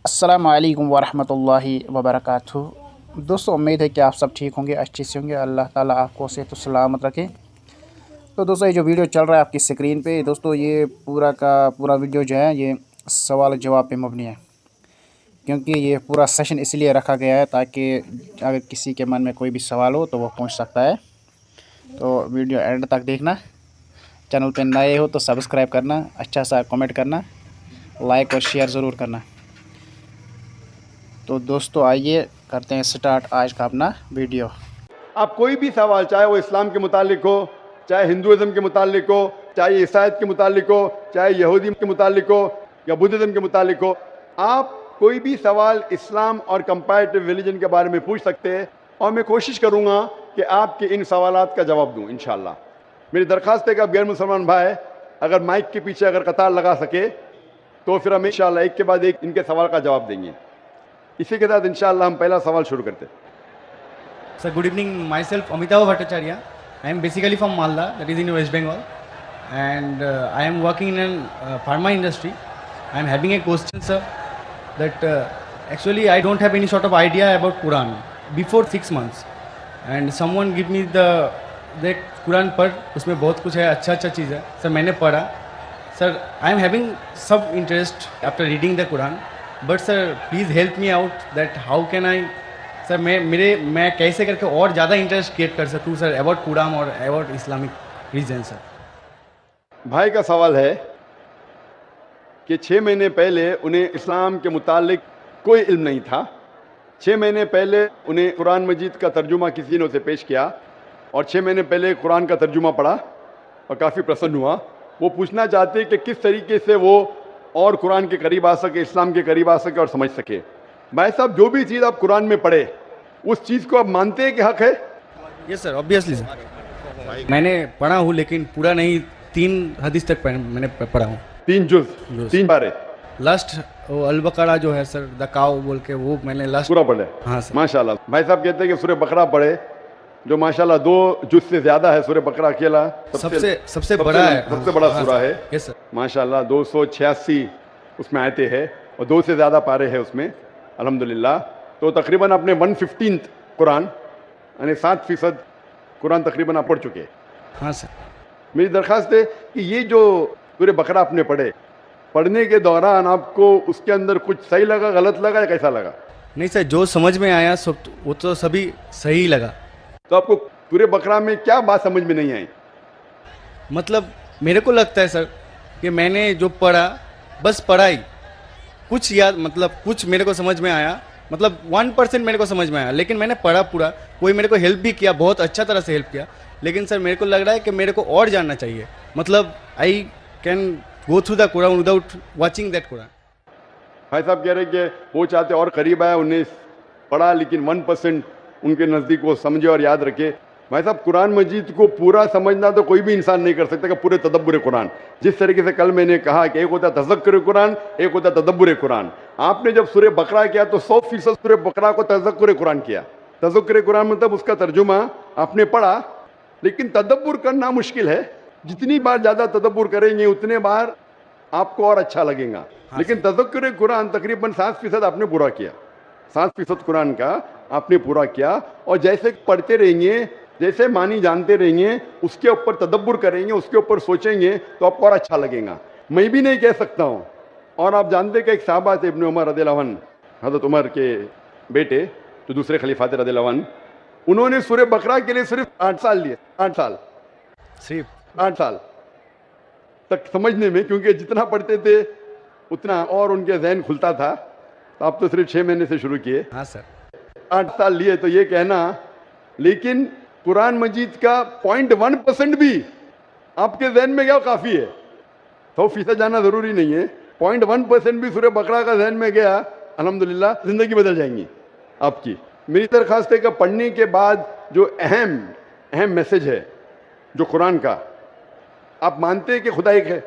अस्सलामु अलैकुम वरहमतुल्लाहि वबरकातुहू। दोस्तों, उम्मीद है कि आप सब ठीक होंगे, अच्छे से होंगे। अल्लाह ताला आपको सेहत सलामत रखे। तो दोस्तों, ये जो वीडियो चल रहा है आपकी स्क्रीन पे, दोस्तों ये पूरा का पूरा वीडियो जो है ये सवाल जवाब पे मबनी है। क्योंकि ये पूरा सेशन इसलिए रखा गया है ताकि अगर किसी के मन में कोई भी सवाल हो तो वो पूछ सकता है। तो वीडियो एंड तक देखना। चैनल पे नए हो तो सब्सक्राइब करना, अच्छा सा कमेंट करना, लाइक और शेयर ज़रूर करना। तो दोस्तों, आइए करते हैं स्टार्ट आज का अपना वीडियो। आप कोई भी सवाल, चाहे वो इस्लाम के मुतालिक हो, चाहे हिंदुइज्म के मुतालिक हो, चाहे ईसाईयत के मुतालिक हो, चाहे यहूदी के मुतालिक हो या बुद्धिज्म के मुतालिक हो, आप कोई भी सवाल इस्लाम और कंपैरेटिव रिलीजन के बारे में पूछ सकते हैं और मैं कोशिश करूंगा कि आपके इन सवालात का जवाब दूं इंशाल्लाह। मेरी दरख्वास्त है कि आप गैर मुसलमान भाई अगर माइक के पीछे अगर कतार लगा सके तो फिर हम इंशाल्लाह एक के बाद एक इनके सवाल का जवाब देंगे। इसी के साथ इंशाल्लाह हम पहला सवाल शुरू करते हैं। Sir, good evening. Myself, Amitav Bhattacharya. I am basically from Malda, that is in West Bengal, and I am working in pharma industry. I am having a question, sir, that actually I don't have any sort of idea about Quran before 6 months, and someone give me that Quran पर उसमें बहुत कुछ है, अच्छा चीज़ है sir, मैंने पढ़ा sir. I am having सब interest after reading the Quran, but sir please help me out that how can I sir मैं कैसे करके और ज़्यादा इंटरेस्ट क्रिएट कर सकूँ सर अबाउट कुरान और अबाउट इस्लामिक रीजन सर। भाई का सवाल है कि 6 महीने पहले उन्हें इस्लाम के मुतालिक कोई इल्म नहीं था। 6 महीने पहले उन्हें कुरान मजीद का तर्जुमा किसी ने उसे पेश किया और 6 महीने पहले कुरान का तर्जुमा पढ़ा और काफ़ी प्रसन्न हुआ। वो पूछना चाहते कि किस तरीके से वो और कुरान के करीब आ सके, इस्लाम के करीब आ सके और समझ सके। भाई साहब, जो भी चीज़ आप कुरान में पढ़े उस चीज़ को आप मानते हैं कि हक है? Yes sir, obviously sir. मैंने पढ़ा हूँ लेकिन पूरा नहीं, 3 हदीस तक मैंने पढ़ा हूँ। 3 जुज, 3 पारे। लास्ट अल बकरा जो है सर, द काउ बोल के, वो मैंने लास्ट पूरा पढ़े। हाँ सर। माशाल्लाह। भाई साहब कहते हैं कि सूरह बकरा पढ़े, जो माशाल्लाह 2 जुज से ज्यादा है। सूरह बकरा अकेला सबसे बड़ा है, सबसे बड़ा हाँ सूरा है। Yes sir. माशाल्लाह 286 उसमें आयते हैं और 2 से ज़्यादा पारे हैं उसमें, अल्हम्दुलिल्लाह। तो तकरीबन आपने 115 कुरान यानी 7% कुरान तकरीबन आप पढ़ चुके हैं। हाँ सर। मेरी दरख्वास्त है कि ये जो सूरह बकरा आपने पढ़ने के दौरान आपको उसके अंदर कुछ सही लगा, गलत लगा या कैसा लगा? नहीं सर, जो समझ में आया सब वो तो सभी सही लगा। तो आपको सूरह बकरा में क्या बात समझ में नहीं आई? मतलब मेरे को लगता है सर कि मैंने जो पढ़ा बस पढ़ाई, कुछ याद, मतलब कुछ मेरे को समझ में आया, मतलब 1% मेरे को समझ में आया, लेकिन मैंने पढ़ा पूरा। कोई मेरे को हेल्प भी किया, बहुत अच्छा तरह से हेल्प किया, लेकिन सर मेरे को लग रहा है कि मेरे को और जानना चाहिए। मतलब I can go through the Quran without watching that Quran. भाई साहब कह रहे कि वो चाहते और करीब आया, उन्हें पढ़ा लेकिन 1% उनके नज़दीक वो समझे और याद रखे। भाई साहब, कुरान मजीद को पूरा समझना तो कोई भी इंसान नहीं कर सकता कि पूरे तदब्बुर कुरान। जिस तरीके से कल मैंने कहा कि एक होता है तज़क्कुर कुरान, एक होता है तदब्बुर कुरान। आपने जब सूरह बकरा किया तो 100% सूरह बकरा को तज़क्कुर कुरान किया। तज़क्कुर कुरान मतलब उसका तर्जुमा आपने पढ़ा, लेकिन तदब्बुर करना मुश्किल है। जितनी बार ज़्यादा तदब्बुर करेंगे उतने बार आपको और अच्छा लगेगा। लेकिन तज़क्कुर कुरान तकरीबन 7% आपने पूरा किया। 7% कुरान का आपने पूरा किया और जैसे पढ़ते रहेंगे, जैसे मानी जानते रहेंगे, उसके ऊपर तदब्बुर करेंगे, उसके ऊपर सोचेंगे तो आपको और अच्छा लगेगा। मैं भी नहीं कह सकता हूँ। और आप जानते कि एक साहबा थे इब्न उमर रज़ियल्लाहु अन्हु, हज़रत उमर के बेटे तो दूसरे खलीफा थे रज़ियल्लाहु अन्हु, उन्होंने सूरह बकरा के लिए सिर्फ 8 साल लिए। 8 साल, सिर्फ 8 साल तक समझने में, क्योंकि जितना पढ़ते थे उतना और उनके जहन खुलता था। तो आप तो सिर्फ 6 महीने से शुरू किए। हाँ सर। 8 साल लिए तो ये कहना, लेकिन कुरान मजीद का 0.1% भी आपके जहन में गया काफ़ी है। 100% जाना ज़रूरी नहीं है। 0.1% भी सूरह बकरा का जहन में गया, अल्हम्दुलिल्लाह ज़िंदगी बदल जाएंगी आपकी। मेरी दरख्वास्त है कि पढ़ने के बाद जो अहम मैसेज है जो कुरान का, आप मानते हैं कि खुदा एक है?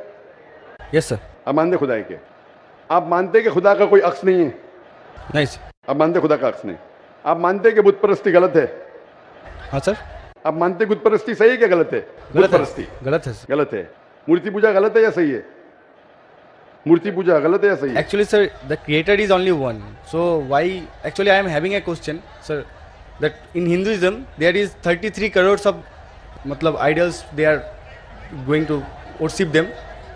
Yes sir. आप मानते खुदा एक है? आप मानते कि खुदा का कोई अक्स नहीं है? नहीं सर। आप मानते खुदा का अक्स नहीं? आप मानते कि बुत परस्ती गलत है? हाँ सर। आप मानते बुत परस्ती सही है क्या गलत है? बुत परस्ती गलत है सर। गलत है। मूर्ति पूजा गलत है या सही है? मूर्ति पूजा गलत है या सही है? Actually, sir, the creator is only one. So why? Actually, I am having a question, sir. That in Hinduism there is 33 crores of, matlab, idols. They are going to worship them.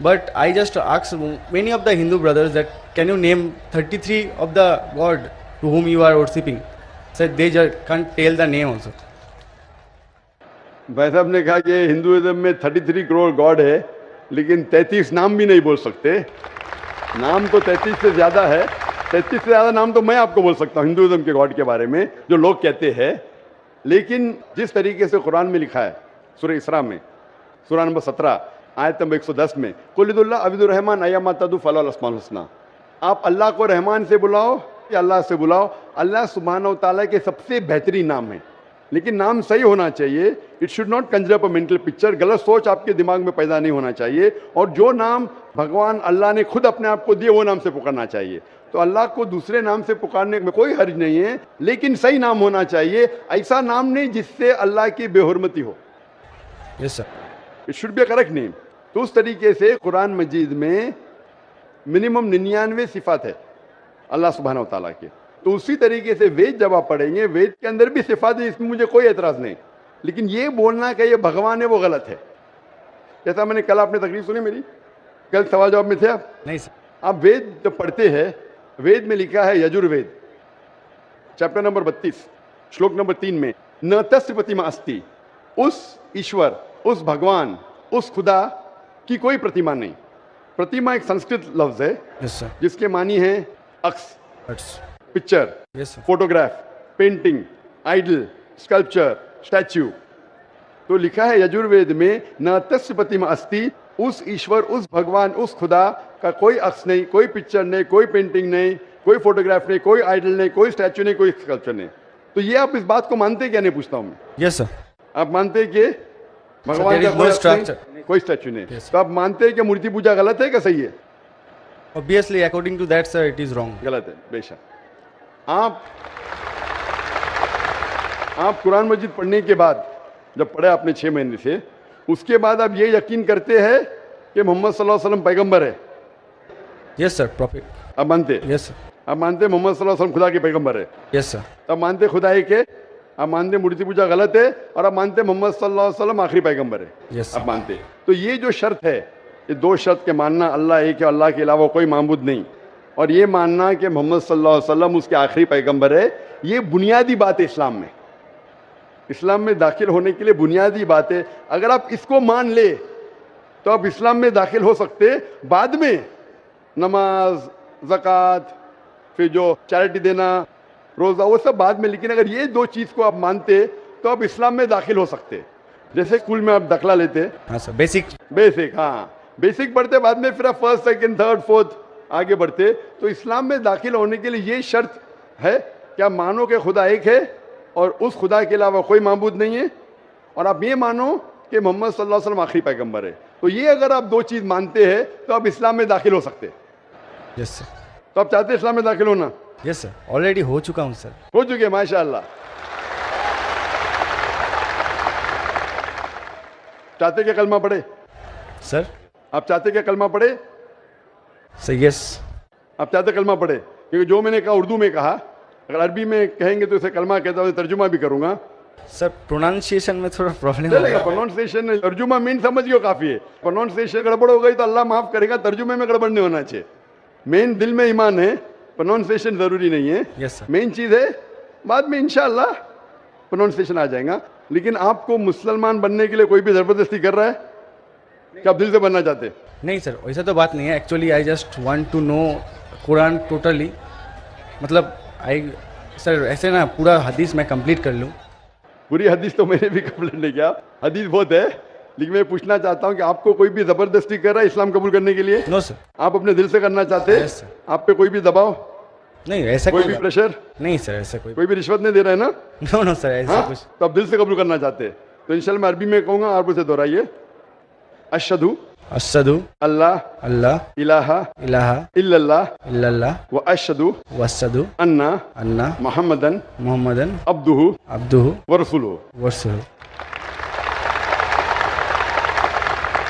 But I just asked many of the Hindu brothers that can you name 33 of the god to whom you are worshipping? Sir, they just can't tell the name also. भाई साहब ने कहा कि Hinduism में 33 crore God है, लेकिन 33 नाम भी नहीं बोल सकते। नाम तो 33 से ज़्यादा है। 33 से ज़्यादा नाम तो मैं आपको बोल सकता हूँ हिंदुइज्म के गॉड के बारे में, जो लोग कहते हैं। लेकिन जिस तरीके से कुरान में लिखा है, सूरह इसरा में, सूरह नंबर 17 आयत नंबर 110 में, कुलिदुल्लाह अब्दुर रहमान अय्यमा तदु फलाल अस्माउल हुस्ना, आप अल्लाह को रहमान से बुलाओ या अल्लाह से बुलाओ, अल्लाह सुब्हानहू व तआला के सबसे बेहतरीन नाम है। लेकिन नाम सही होना चाहिए। It should not Kanjar up a mental picture. गलत सोच आपके दिमाग में पैदा नहीं होना चाहिए। और जो नाम भगवान अल्लाह ने खुद अपने आप को दिए, वो नाम से पुकारना चाहिए। तो अल्लाह को दूसरे नाम से पुकारने में कोई हर्ज नहीं है, लेकिन सही नाम होना चाहिए। ऐसा नाम नहीं जिससे अल्लाह की बेहुरमती हो। Yes, sir. It should be a correct name. तो उस तरीके से कुरान मजीद में मिनिमम 99 सिफात है अल्लाह सुब्हानहू व तआला के। तो उसी तरीके से वेद जब आप पढ़ेंगे, वेद के अंदर भी सिफात है, इसमें मुझे कोई एतराज़ नहीं। लेकिन ये बोलना कि ये भगवान है, वो गलत है। जैसा मैंने कल, आपने तकरीर सुनी मेरी, कल सवाल जवाब में थे आप? नहीं सर। आप वेद जब पढ़ते हैं, वेद में लिखा है यजुर्वेद चैप्टर नंबर 32 श्लोक नंबर 3 में, न तस्य प्रतिमा अस्ति, उस ईश्वर, उस भगवान, उस खुदा की कोई प्रतिमा नहीं। प्रतिमा एक संस्कृत लफ्ज है Yes, sir. जिसके मानी है अक्स, That's, picture, yes, sir. Photograph, painting, idol, sculpture, statue. तो लिखा है यजुर्वेद में, न तस्य प्रतिमा अस्ति, उस ईश्वर, उस भगवान, उस खुदा का कोई अक्स नहीं, कोई पिक्चर नहीं, कोई पेंटिंग नहीं, कोई फोटोग्राफ नहीं, कोई आइडल नहीं, कोई स्टैच्यू नहीं, कोई स्कल्पचर नहीं। तो ये आप इस बात को मानते क्या? नहीं पूछता हूं मैं। Yes, sir. आप मानते हैं कि भगवान there का is कोई no अक्स नहीं, structure. कोई स्टैच्यू नहीं। Yes. तो आप मानते हैं कि मूर्ति पूजा गलत है क्या सही है? Obviously, according to that, sir, it is wrong. गलत है, बेशक। आप कुरान मजीद पढ़ने के बाद, जब पढ़े आपने 6 महीने से, उसके बाद आप ये यकीन करते हैं कि मोहम्मद सल्लल्लाहु अलैहि वसल्लम पैगंबर है? Yes, sir. Prophet. आप मानते हैं? Yes, sir. आप मानते हैं मोहम्मद सल्लल्लाहु अलैहि वसल्लम खुदा के पैगंबर है? Yes, sir. आप मानते हैं खुदा एक है? आप मानते हैं मूर्ति पूजा गलत है? और आप मानते हैं मोहम्मद सल्लल्लाहु अलैहि वसल्लम आखिरी पैगंबर है? Yes, sir. आप मानते हैं। तो ये जो शर्त है, ये 2 शर्त के मानना, अल्लाह एक है, अल्लाह के अलावा कोई माबूद नहीं, और ये मानना कि मोहम्मद सल्लल्लाहु अलैहि वसल्लम उसके आखिरी पैगंबर है, ये बुनियादी बात है इस्लाम में। इस्लाम में दाखिल होने के लिए बुनियादी बात है। अगर आप इसको मान ले तो आप इस्लाम में दाखिल हो सकते। बाद में नमाज, ज़कात, फिर जो चैरिटी देना, रोज़ा, वो सब बाद में। लेकिन अगर ये 2 चीज़ को आप मानते तो आप इस्लाम में दाखिल हो सकते। जैसे स्कूल में आप दाखिला लेते, हाँ सर, बेसिक। हाँ, बेसिक पढ़ते, बाद में फिर आप 1st, 2nd, 3rd, 4th आगे बढ़ते। तो इस्लाम में दाखिल होने के लिए ये शर्त है कि आप मानो कि खुदा एक है और उस खुदा के अलावा कोई माबूद नहीं है, और आप ये मानो कि मोहम्मद सल्लल्लाहु अलैहि वसल्लम आखिरी पैगंबर है। तो ये अगर आप 2 चीज़ मानते हैं तो आप इस्लाम में दाखिल हो सकते। Yes sir. तो आप चाहते हैं इस्लाम में दाखिल होना? यस सर, ऑलरेडी हो चुका हूँ सर। हो चुके, माशाअल्लाह। चाहते क्या कलमा पढ़े? सर, आप चाहते क्या कलमा पढ़े? Sir yes. आप चाहते कलमा पढ़े? क्योंकि जो मैंने कहा उर्दू में कहा, अगर अरबी में कहेंगे तो इसे कलमा कहता हूँ, तर्जुमा भी करूंगा। सर, प्रोनाउंसिएशन में थोड़ा प्रॉब्लम चलेगा, प्रोनाउंसिएशन, तर्जुमा मीन समझ गए काफी है। प्रोनाउंसिएशन गड़बड़ हो गई तो अल्लाह माफ करेगा, तर्जुमे में गड़बड़ नहीं होना चाहिए। मेन दिल में ईमान है, प्रोनाउंसिएशन जरूरी नहीं है। Yes sir. मेन चीज है, बाद में इंशाअल्लाह प्रोनाउंसिएशन आ जाएगा। लेकिन आपको मुसलमान बनने के लिए कोई भी जबरदस्ती कर रहा है कि आप दिल से बनना चाहते? नहीं सर, वैसा तो बात नहीं है। Actually I just want to know Quran totally, मतलब आई सर ऐसे ना पूरा हदीस मैं कंप्लीट कर लूँ। पूरी हदीस तो मैंने भी कंप्लीट नहीं किया, हदीस बहुत है, लेकिन मैं पूछना चाहता हूँ कि आपको कोई भी जबरदस्ती कर रहा है इस्लाम कबूल करने के लिए? No sir. आप अपने दिल से करना चाहते हैं? Yes, sir. आप पे कोई भी दबाव, नहीं ऐसा कोई भी प्रेशर? नहीं सर, ऐसा कोई भी रिश्वत नहीं दे रहा है ना? नो नो सर, ऐसा हाँ? कुछ। तो आप दिल से कबूल करना चाहते हैं तो इंशाल्लाह मैं अरबी में कहूँगा, आप उसे दोहराइए। अशहदु अशहदु अल्लाह अल्लाह इलाहा इलाहा इल्लल्लाह इल्लल्लाह व अशहदु वशहदु अन्ना अन्ना मुहम्मदन मुहम्मदन अब्दुहु अब्दुहु व रसूलुहु। वरसूलुहु।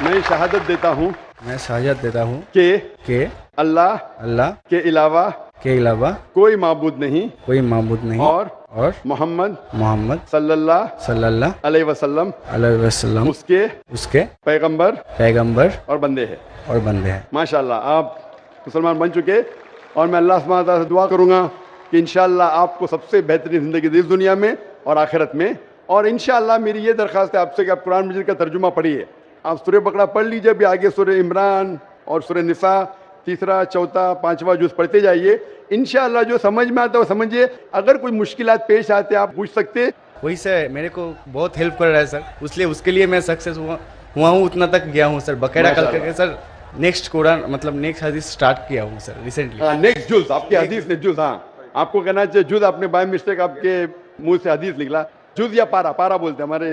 मैं शहादत देता हूँ मैं शहादत देता हूँ कि अल्लाह अल्लाह के अलावा कोई माबूद नहीं और मोहम्मद सल्लल्लाहु अलैहि वसल्लम उसके पैगंबर और बंदे हैं। माशाल्लाह, आप मुसलमान बन चुके और मैं अल्लाह सुब्हानहू व तआला से दुआ करूँगा कि इंशाअल्लाह आपको सबसे बेहतरीन ज़िंदगी दी इस दुनिया में और आखिरत में। और इंशाअल्लाह मेरी ये दरख्वास्त है आपसे कि आप कुरान मजीद का तर्जुमा पढ़िए। आप सूरह बकरा पढ़ लीजिए, भी आगे सूरह इमरान और सूरह निसा तीसरा, चौथा, पांचवा जुज़ पढ़ते जाइए। इंशाअल्लाह जो समझ में आता है वो समझिए। अगर कोई मुश्किलात पेश आते आप पूछ सकते। वही सर मेरे को बहुत हेल्प कर रहा है सर, इसलिए उसके लिए मैं सक्सेस हुआ हूँ, उतना तक गया हूँ सर। बकायदा कल करके सर नेक्स्ट कुरान मतलब नेक्स्ट हदीस स्टार्ट किया हूँ सर रिसेंटली। नेक्स्ट जुज़ आपकी हदीस ने जुज़, हाँ आपको कहना चाहिए जुज़, आपने बाय मिस्टेक आपके मुंह से हदीस निकला। जुज़ या पारा बोलते, हमारे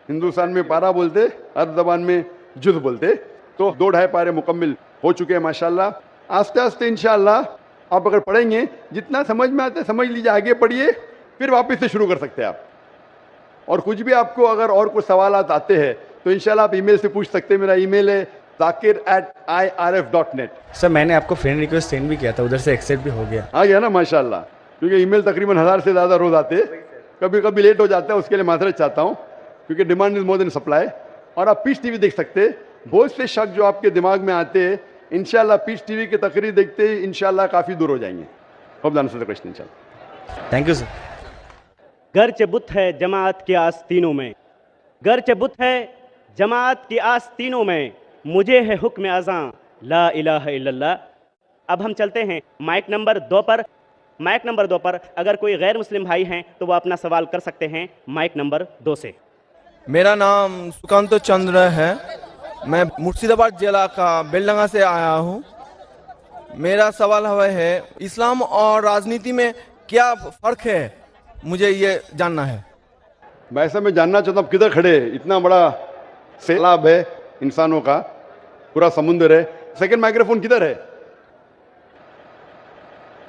हिंदुस्तान में पारा बोलते, अरब ज़बान में जुज़ बोलते। तो 2-2.5 पारे मुकम्मिल हो चुके हैं माशाल्लाह। आस्ते आस्ते इंशाअल्लाह आप अगर पढ़ेंगे, जितना समझ में आता है समझ लीजिए, आगे पढ़िए, फिर वापस से शुरू कर सकते हैं आप। और कुछ भी आपको अगर और कुछ सवाल आते हैं तो इंशाल्लाह आप ईमेल से पूछ सकते हैं। मेरा ईमेल है zakir@irf.net। सर मैंने आपको फ्रेंड रिक्वेस्ट सेंड भी किया था, उधर से एक्सेप्ट भी हो गया। आ गया ना माशाल्लाह, क्योंकि ईमेल तकरीबन 1000 से ज़्यादा रोज़ आते, कभी कभी लेट हो जाता है, उसके लिए माजरत चाहता हूँ, क्योंकि demand is more than supply. और आप पीस टीवी देख सकते हैं। बहुत से शक जो आपके दिमाग में आते हैं इंशाल्लाह पीस टीवी की तकरीर देखते ही इंशाल्लाह काफ़ी दूर हो जाएंगे। Hope that answers the question इंशाल्लाह। Thank you sir. गर्च बुत है जमात की आस्तीनों में, गर्च बुत है जमात की आस्तीनों में, मुझे है हुक्म आज़ां ला इलाहा इल्लल्लाह। अब हम चलते हैं माइक नंबर 2 पर। माइक नंबर 2 पर अगर कोई गैर मुस्लिम भाई हैं तो वो अपना सवाल कर सकते हैं माइक नंबर 2 से। मेरा नाम सुकांत चंद्र है, मैं मुर्शिदाबाद जिला का बेलडंगा से आया हूँ। मेरा सवाल है इस्लाम और राजनीति में क्या फ़र्क है, मुझे ये जानना है। वैसे मैं जानना चाहता हूँ किधर खड़े, इतना बड़ा सैलाब है इंसानों का, पूरा समुंदर है। सेकंड माइक्रोफोन किधर है?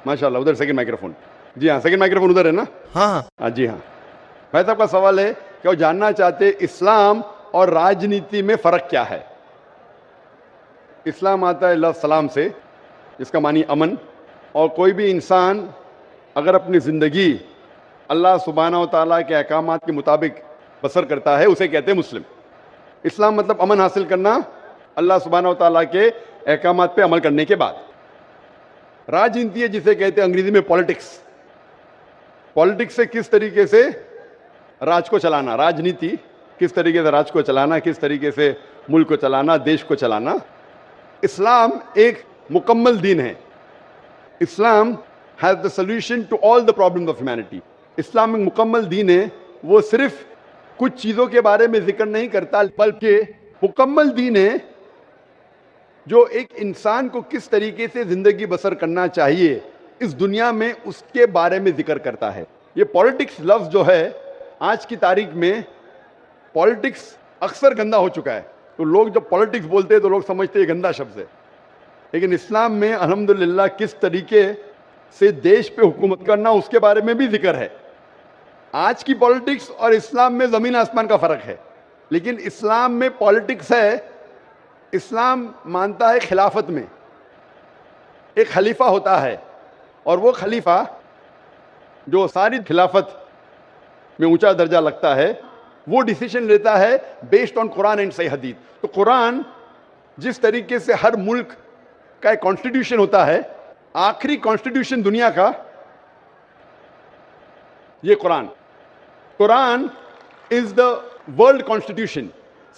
माशाल्लाह उधर सेकंड माइक्रोफोन। जी हाँ, सेकंड माइक्रोफोन उधर है ना? हाँ जी हाँ। भाई साहब का सवाल है कि वो जानना चाहते इस्लाम और राजनीति में फ़र्क क्या है। इस्लाम आता है लफ्ज़ सलाम से, जिसका मानी अमन। और कोई भी इंसान अगर अपनी ज़िंदगी अल्लाह सुब्हानहू व तआला के अहकामात के मुताबिक बसर करता है उसे कहते हैं मुस्लिम। इस्लाम मतलब अमन हासिल करना अल्लाह सुब्हानहू व तआला के अहकामात पे अमल करने के बाद। राजनीति है जिसे कहते हैं अंग्रेजी में पॉलिटिक्स। पॉलिटिक्स से किस तरीके से राज को चलाना, राजनीति किस तरीके से राज को चलाना, किस तरीके से मुल्क को चलाना, देश को चलाना। इस्लाम एक मुकम्मल दीन है। Islam has the solution to all the problems of humanity. इस्लाम एक मुकम्मल दीन है, वो सिर्फ कुछ चीज़ों के बारे में जिक्र नहीं करता, बल्कि मुकम्मल दीन है जो एक इंसान को किस तरीके से ज़िंदगी बसर करना चाहिए इस दुनिया में उसके बारे में जिक्र करता है। ये पॉलिटिक्स लफ्ज़ जो है आज की तारीख में, पॉलिटिक्स अक्सर गंदा हो चुका है। तो लोग जब पॉलिटिक्स बोलते हैं तो लोग समझते हैं गंदा शब्द है, लेकिन इस्लाम में अल्हम्दुलिल्लाह किस तरीके से देश पे हुकूमत करना उसके बारे में भी जिक्र है। आज की पॉलिटिक्स और इस्लाम में ज़मीन आसमान का फ़र्क है, लेकिन इस्लाम में पॉलिटिक्स है। इस्लाम मानता है खिलाफत में एक खलीफा होता है, और वो खलीफा जो सारी खिलाफत में ऊंचा दर्जा लगता है वो डिसीजन लेता है बेस्ड ऑन कुरान एंड सही हदीस। तो कुरान जिस तरीके से हर मुल्क का एक कॉन्स्टिट्यूशन होता है, आखिरी कॉन्स्टिट्यूशन दुनिया का ये Quran is the world constitution.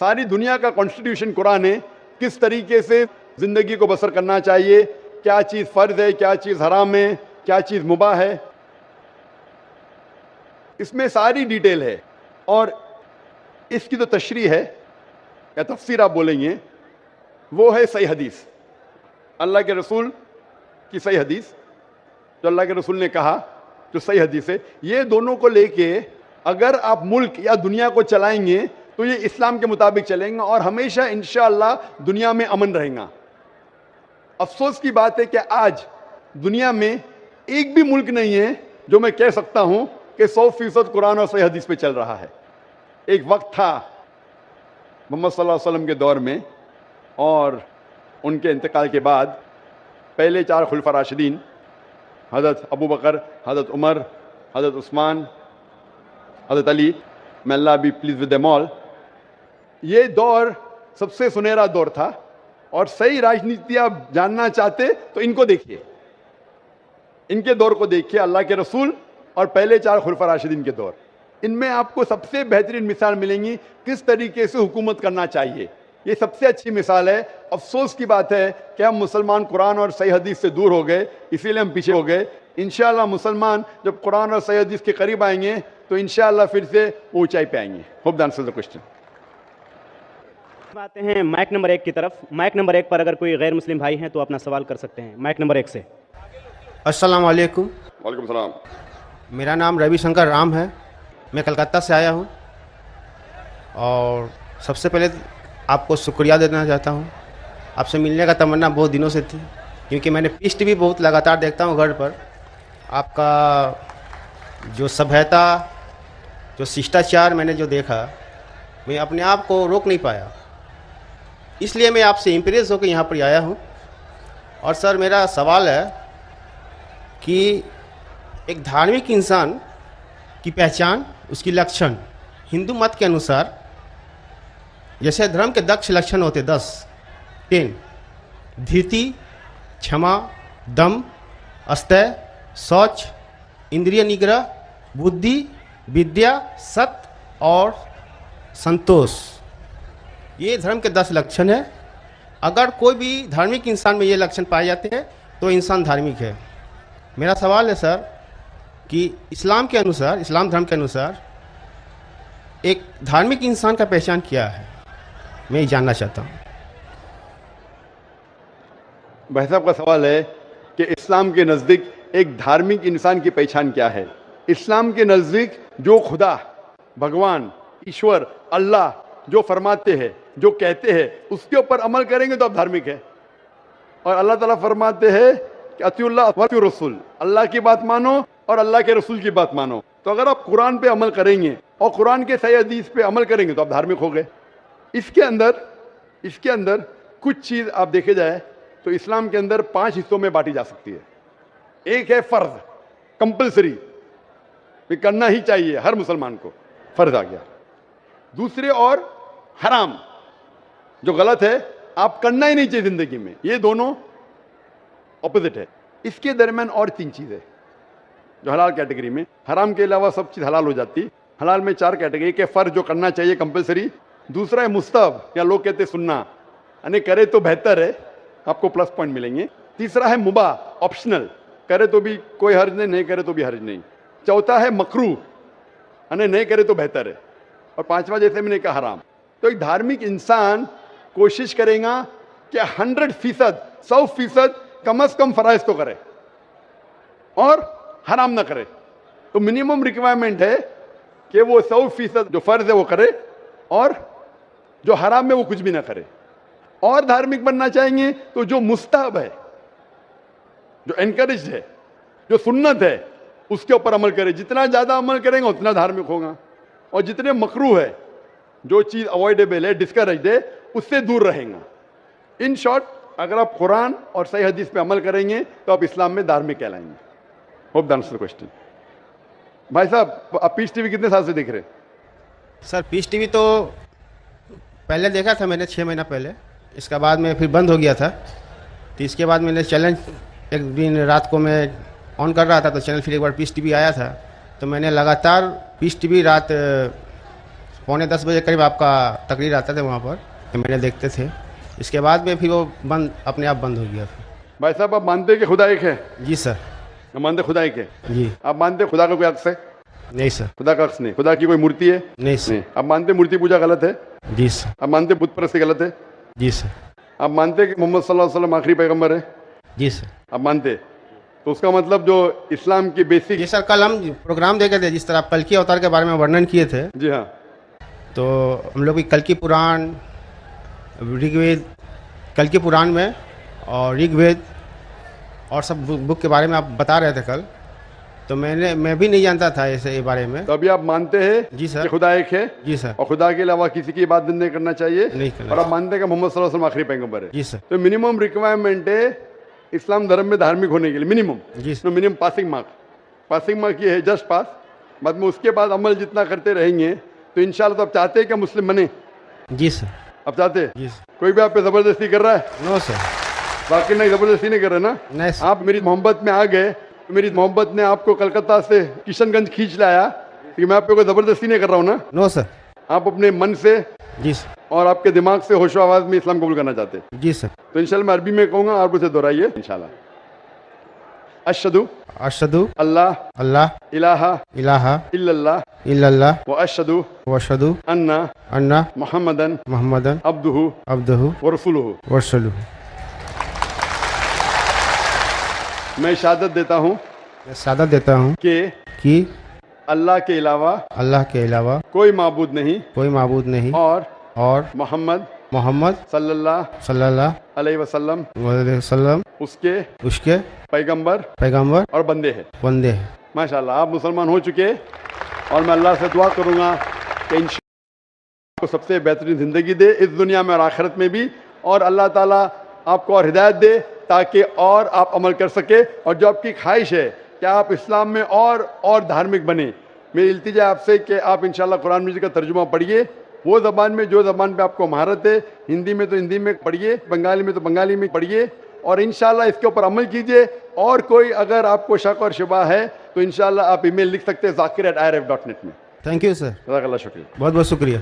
सारी दुनिया का कॉन्स्टिट्यूशन कुरान है। किस तरीके से जिंदगी को बसर करना चाहिए, क्या चीज फर्ज है, क्या चीज हराम है, क्या चीज मुबाह है, इसमें सारी डिटेल है। और इसकी जो तशरीह है या तफसीर आप बोलेंगे वो है सही हदीस, अल्लाह के रसूल की सही हदीस, जो अल्लाह के रसूल ने कहा, जो सही हदीस है। ये दोनों को लेके अगर आप मुल्क या दुनिया को चलाएंगे तो ये इस्लाम के मुताबिक चलेंगे और हमेशा इंशाअल्लाह दुनिया में अमन रहेगा। अफसोस की बात है कि आज दुनिया में एक भी मुल्क नहीं है जो मैं कह सकता हूं कि 100% कुरान और सही हदीस पे चल रहा है। एक वक्त था मोहम्मद सल्लल्लाहु अलैहि वसल्लम के दौर में, और उनके इंतकाल के बाद पहले 4 खुलफा राशिदीन हज़रत अबू बकर, हज़रत उमर, हज़रत उस्मान, हज़रत Ali, may Allah be pleased with them all, ये दौर सबसे सुनहरा दौर था। और सही राजनीति आप जानना चाहते तो इनको देखिए, इनके दौर को देखिए, अल्लाह के रसूल और पहले 4 खुलफा राशिदीन के दौर। इनमें आपको सबसे बेहतरीन मिसाल मिलेंगी किस तरीके से हुकूमत करना चाहिए। ये सबसे अच्छी मिसाल है। अफसोस की बात है कि हम मुसलमान कुरान और सही हदीस से दूर हो गए, इसीलिए हम पीछे हो गए। इंशाअल्लाह मुसलमान जब कुरान और सही हदीस के करीब आएंगे तो इंशाअल्लाह फिर से ऊंचाई पे आएंगे। Hope the answer the question. आते हैं माइक नंबर 1 की तरफ। माइक नंबर 1 पर अगर कोई गैर मुस्लिम भाई हैं तो अपना सवाल कर सकते हैं। माइक नंबर 1 से। अस्सलाम वालेकुम। वालेकुम सलाम। मेरा नाम रविशंकर राम है, मैं कलकत्ता से आया हूँ और सबसे पहले आपको शुक्रिया देना चाहता हूँ। आपसे मिलने का तमन्ना बहुत दिनों से थी, क्योंकि मैंने पीस टीवी बहुत लगातार देखता हूँ घर पर। आपका जो सभ्यता, जो शिष्टाचार मैंने जो देखा, मैं अपने आप को रोक नहीं पाया, इसलिए मैं आपसे इम्प्रेस होकर यहाँ पर आया हूँ। और सर मेरा सवाल है कि एक धार्मिक इंसान की पहचान, उसकी लक्षण हिंदू मत के अनुसार, जैसे धर्म के 10 लक्षण होते 10 धीरति, क्षमा, दम, अस्तय, शौच, इंद्रिय निग्रह, बुद्धि, विद्या, सत्य और संतोष, ये धर्म के 10 लक्षण है। अगर कोई भी धार्मिक इंसान में ये लक्षण पाए जाते हैं तो इंसान धार्मिक है। मेरा सवाल है सर कि इस्लाम के अनुसार, इस्लाम धर्म के अनुसार एक धार्मिक इंसान का पहचान क्या है, मैं ये जानना चाहता हूँ। भाई साहब का सवाल है कि इस्लाम के नज़दीक एक धार्मिक इंसान की पहचान क्या है। इस्लाम के नज़दीक जो खुदा, भगवान, ईश्वर, अल्लाह जो फरमाते हैं, जो कहते हैं, उसके ऊपर अमल करेंगे तो आप धार्मिक है। और अल्लाह ताला फरमाते हैं कि अतिउल्लाह व अतिउर रसूल, अल्लाह की बात मानो और अल्लाह के रसूल की बात मानो। तो अगर आप कुरान पे अमल करेंगे और कुरान के सही हदीस पे अमल करेंगे तो आप धार्मिक हो गए। इसके अंदर कुछ चीज़ आप देखे जाए तो इस्लाम के अंदर 5 हिस्सों में बांटी जा सकती है। एक है फर्ज, कंपल्सरी, करना ही चाहिए हर मुसलमान को, फर्ज आ गया। दूसरे और हराम, जो गलत है, आप करना ही नहीं चाहिए जिंदगी में। ये दोनों ऑपोजिट है। इसके दरमियान और 3 चीजें जो हलाल कैटेगरी में, हराम के अलावा सब चीज हलाल हो जाती। हलाल में 4 कैटेगरी। एक है फर्ज जो करना चाहिए, कंपल्सरी। दूसरा है मुस्तहब, या लोग कहते सुन्ना, यानी करे तो बेहतर है, आपको प्लस पॉइंट मिलेंगे। तीसरा है मुबाह, ऑप्शनल, करे तो भी कोई हर्ज नहीं, नहीं करे तो भी हर्ज नहीं। चौथा है मकरूह, यानी नहीं करे तो बेहतर है। और 5वां जैसे मैंने कहा हराम। तो एक धार्मिक इंसान कोशिश करेगा कि 100%, 100% कम से कम फराइज तो करे और हराम ना करे। तो मिनिमम रिक्वायरमेंट है कि वो 100% जो फर्ज है वो करे और जो हराम है वो कुछ भी ना करे। और धार्मिक बनना चाहेंगे तो जो मुस्तहब है, जो एनकरेज है, जो सुन्नत है, उसके ऊपर अमल करे। जितना ज्यादा अमल करेंगे उतना धार्मिक होगा। और जितने मकरूह है, जो चीज अवॉइडेबल है, डिस्करेज है, उससे दूर रहेगा। इन शॉर्ट, अगर आप कुरान और सही हदीस पे अमल करेंगे तो आप इस्लाम में धार्मिक कहलाएंगे। Hope the answer question. भाई साहब, आप पीस टीवी कितने साल से देख रहे हैं? सर पीस टीवी तो पहले देखा था मैंने 6 महीना पहले, इसके बाद में फिर बंद हो गया था। तो इसके बाद मैंने चैलेंज, एक दिन रात को मैं ऑन कर रहा था तो चैनल फिर एक बार पीस टीवी आया था, तो मैंने लगातार पीस टीवी रात 9:45 बजे करीब आपका तकरीर आता था वहाँ पर, तो मैंने देखते थे। इसके बाद में फिर वो बंद, अपने आप बंद हो गया। भाई साहब, आप मानते हैं कि खुदा एक है? जी सर। आप मानते खुदा एक है? जी। आप मानते खुदा का कोई अक्स है? नहीं सर। खुदा का अक्स नहीं। खुदा की कोई मूर्ति है? नहीं सर। आप मानते मूर्ति पूजा गलत है? जी सर। आप मानते बुत परस्ती गलत है? जी सर। आप मानते कि मोहम्मद सल्लल्लाहु अलैहि वसल्लम आखिरी पैगंबर है? जी सर। आप मानते? तो उसका मतलब जो इस्लाम की बेसिक। जी सर, कल हम प्रोग्राम देखे थे जिस तरह आप कल की अवतार के बारे में वर्णन किए थे। जी हाँ। तो हम लोग कल की पुराण, ऋग्वेद, कल की पुराण में और ऋग्वेद और सब बुक के बारे में आप बता रहे थे कल। तो मैं भी नहीं जानता था ऐसे बारे में। तो अभी आप मानते हैं जी सर। कि खुदा एक है जी सर। और खुदा के अलावा किसी की इबादत नहीं करना चाहिए, नहीं करना और आप मानते हैं कि मोहम्मद सल्लल्लाहु अलैहि वसल्लम आखिरी पैगंबर है। जी सर। तो मिनिमम रिक्वायरमेंट है इस्लाम धर्म में धार्मिक होने के लिए, मिनिमम। जी सर। मिनिमम पासिंग मार्क ये है, जस्ट पास। बाद में उसके बाद अमल जितना करते रहेंगे तो इंशाल्लाह। तो आप चाहते हैं कि मुस्लिम बने? जी सर। आप चाहते हैं? जी सर। कोई भी आप पे जबरदस्ती कर रहा है? No sir. बाकी नहीं, जबरदस्ती नहीं कर रहे ना? नहीं सर। आप मेरी मोहब्बत में आ गए तो मेरी मोहब्बत ने आपको कलकत्ता से किशनगंज खींच लाया, कि मैं आप पे कोई जबरदस्ती नहीं कर रहा हूँ ना? No sir. आप अपने मन से जी सर। और आपके दिमाग से होशो आवाज में इस्लाम कबूल करना चाहते हैं। जी सर। तो इंशाल्लाह मैं अरबी में कहूंगा, आप उसे दोहराइए इंशाल्लाह। अशहदु अशहदु अल्लाह अल्लाह इलाहा इलाहा इल्लल्लाह इल्लल्लाह व अशहदु व अशहदु अन्ना अन्ना मुहम्मदन मुहम्मदन अब्दुहु अब्दुहु व रसूलुहु। व रसूलुहु। मैं शहादत देता हूँ मैं शहादत देता हूँ कि अल्लाह के अलावा अल्लाह के अलावा कोई माबूद नहीं कोई माबूद नहीं और मोहम्मद सल्लल्लाहु अलैहि वसल्लम वसल्लम उसके पैगंबर और बंदे हैं। बंदे हैं। माशाल्लाह, आप मुसलमान हो चुके, और मैं अल्लाह से दुआ करूंगा कि इंशाअल्लाह को सबसे बेहतरीन ज़िंदगी दे इस दुनिया में और आखिरत में भी, और अल्लाह ताला आपको और हिदायत दे ताकि और आप अमल कर सके, और जो आपकी ख्वाहिश है कि आप इस्लाम में और धार्मिक बने। मेरी इल्तिजा आपसे कि आप इंशाअल्लाह कुरान मजीद का तर्जुमा पढ़िए, वो ज़बान में जो ज़बान पे आपको महारत है, हिंदी में तो हिंदी में पढ़िए, बंगाली में तो बंगाली में पढ़िए, और इंशाअल्लाह इसके ऊपर अमल कीजिए। और कोई अगर आपको शक और शुबा है तो इंशाअल्लाह आप ईमेल लिख सकते हैं zakir@irf.net में। Thank you sir. जज़ाकल्लाह, शुक्रिया, बहुत बहुत शुक्रिया।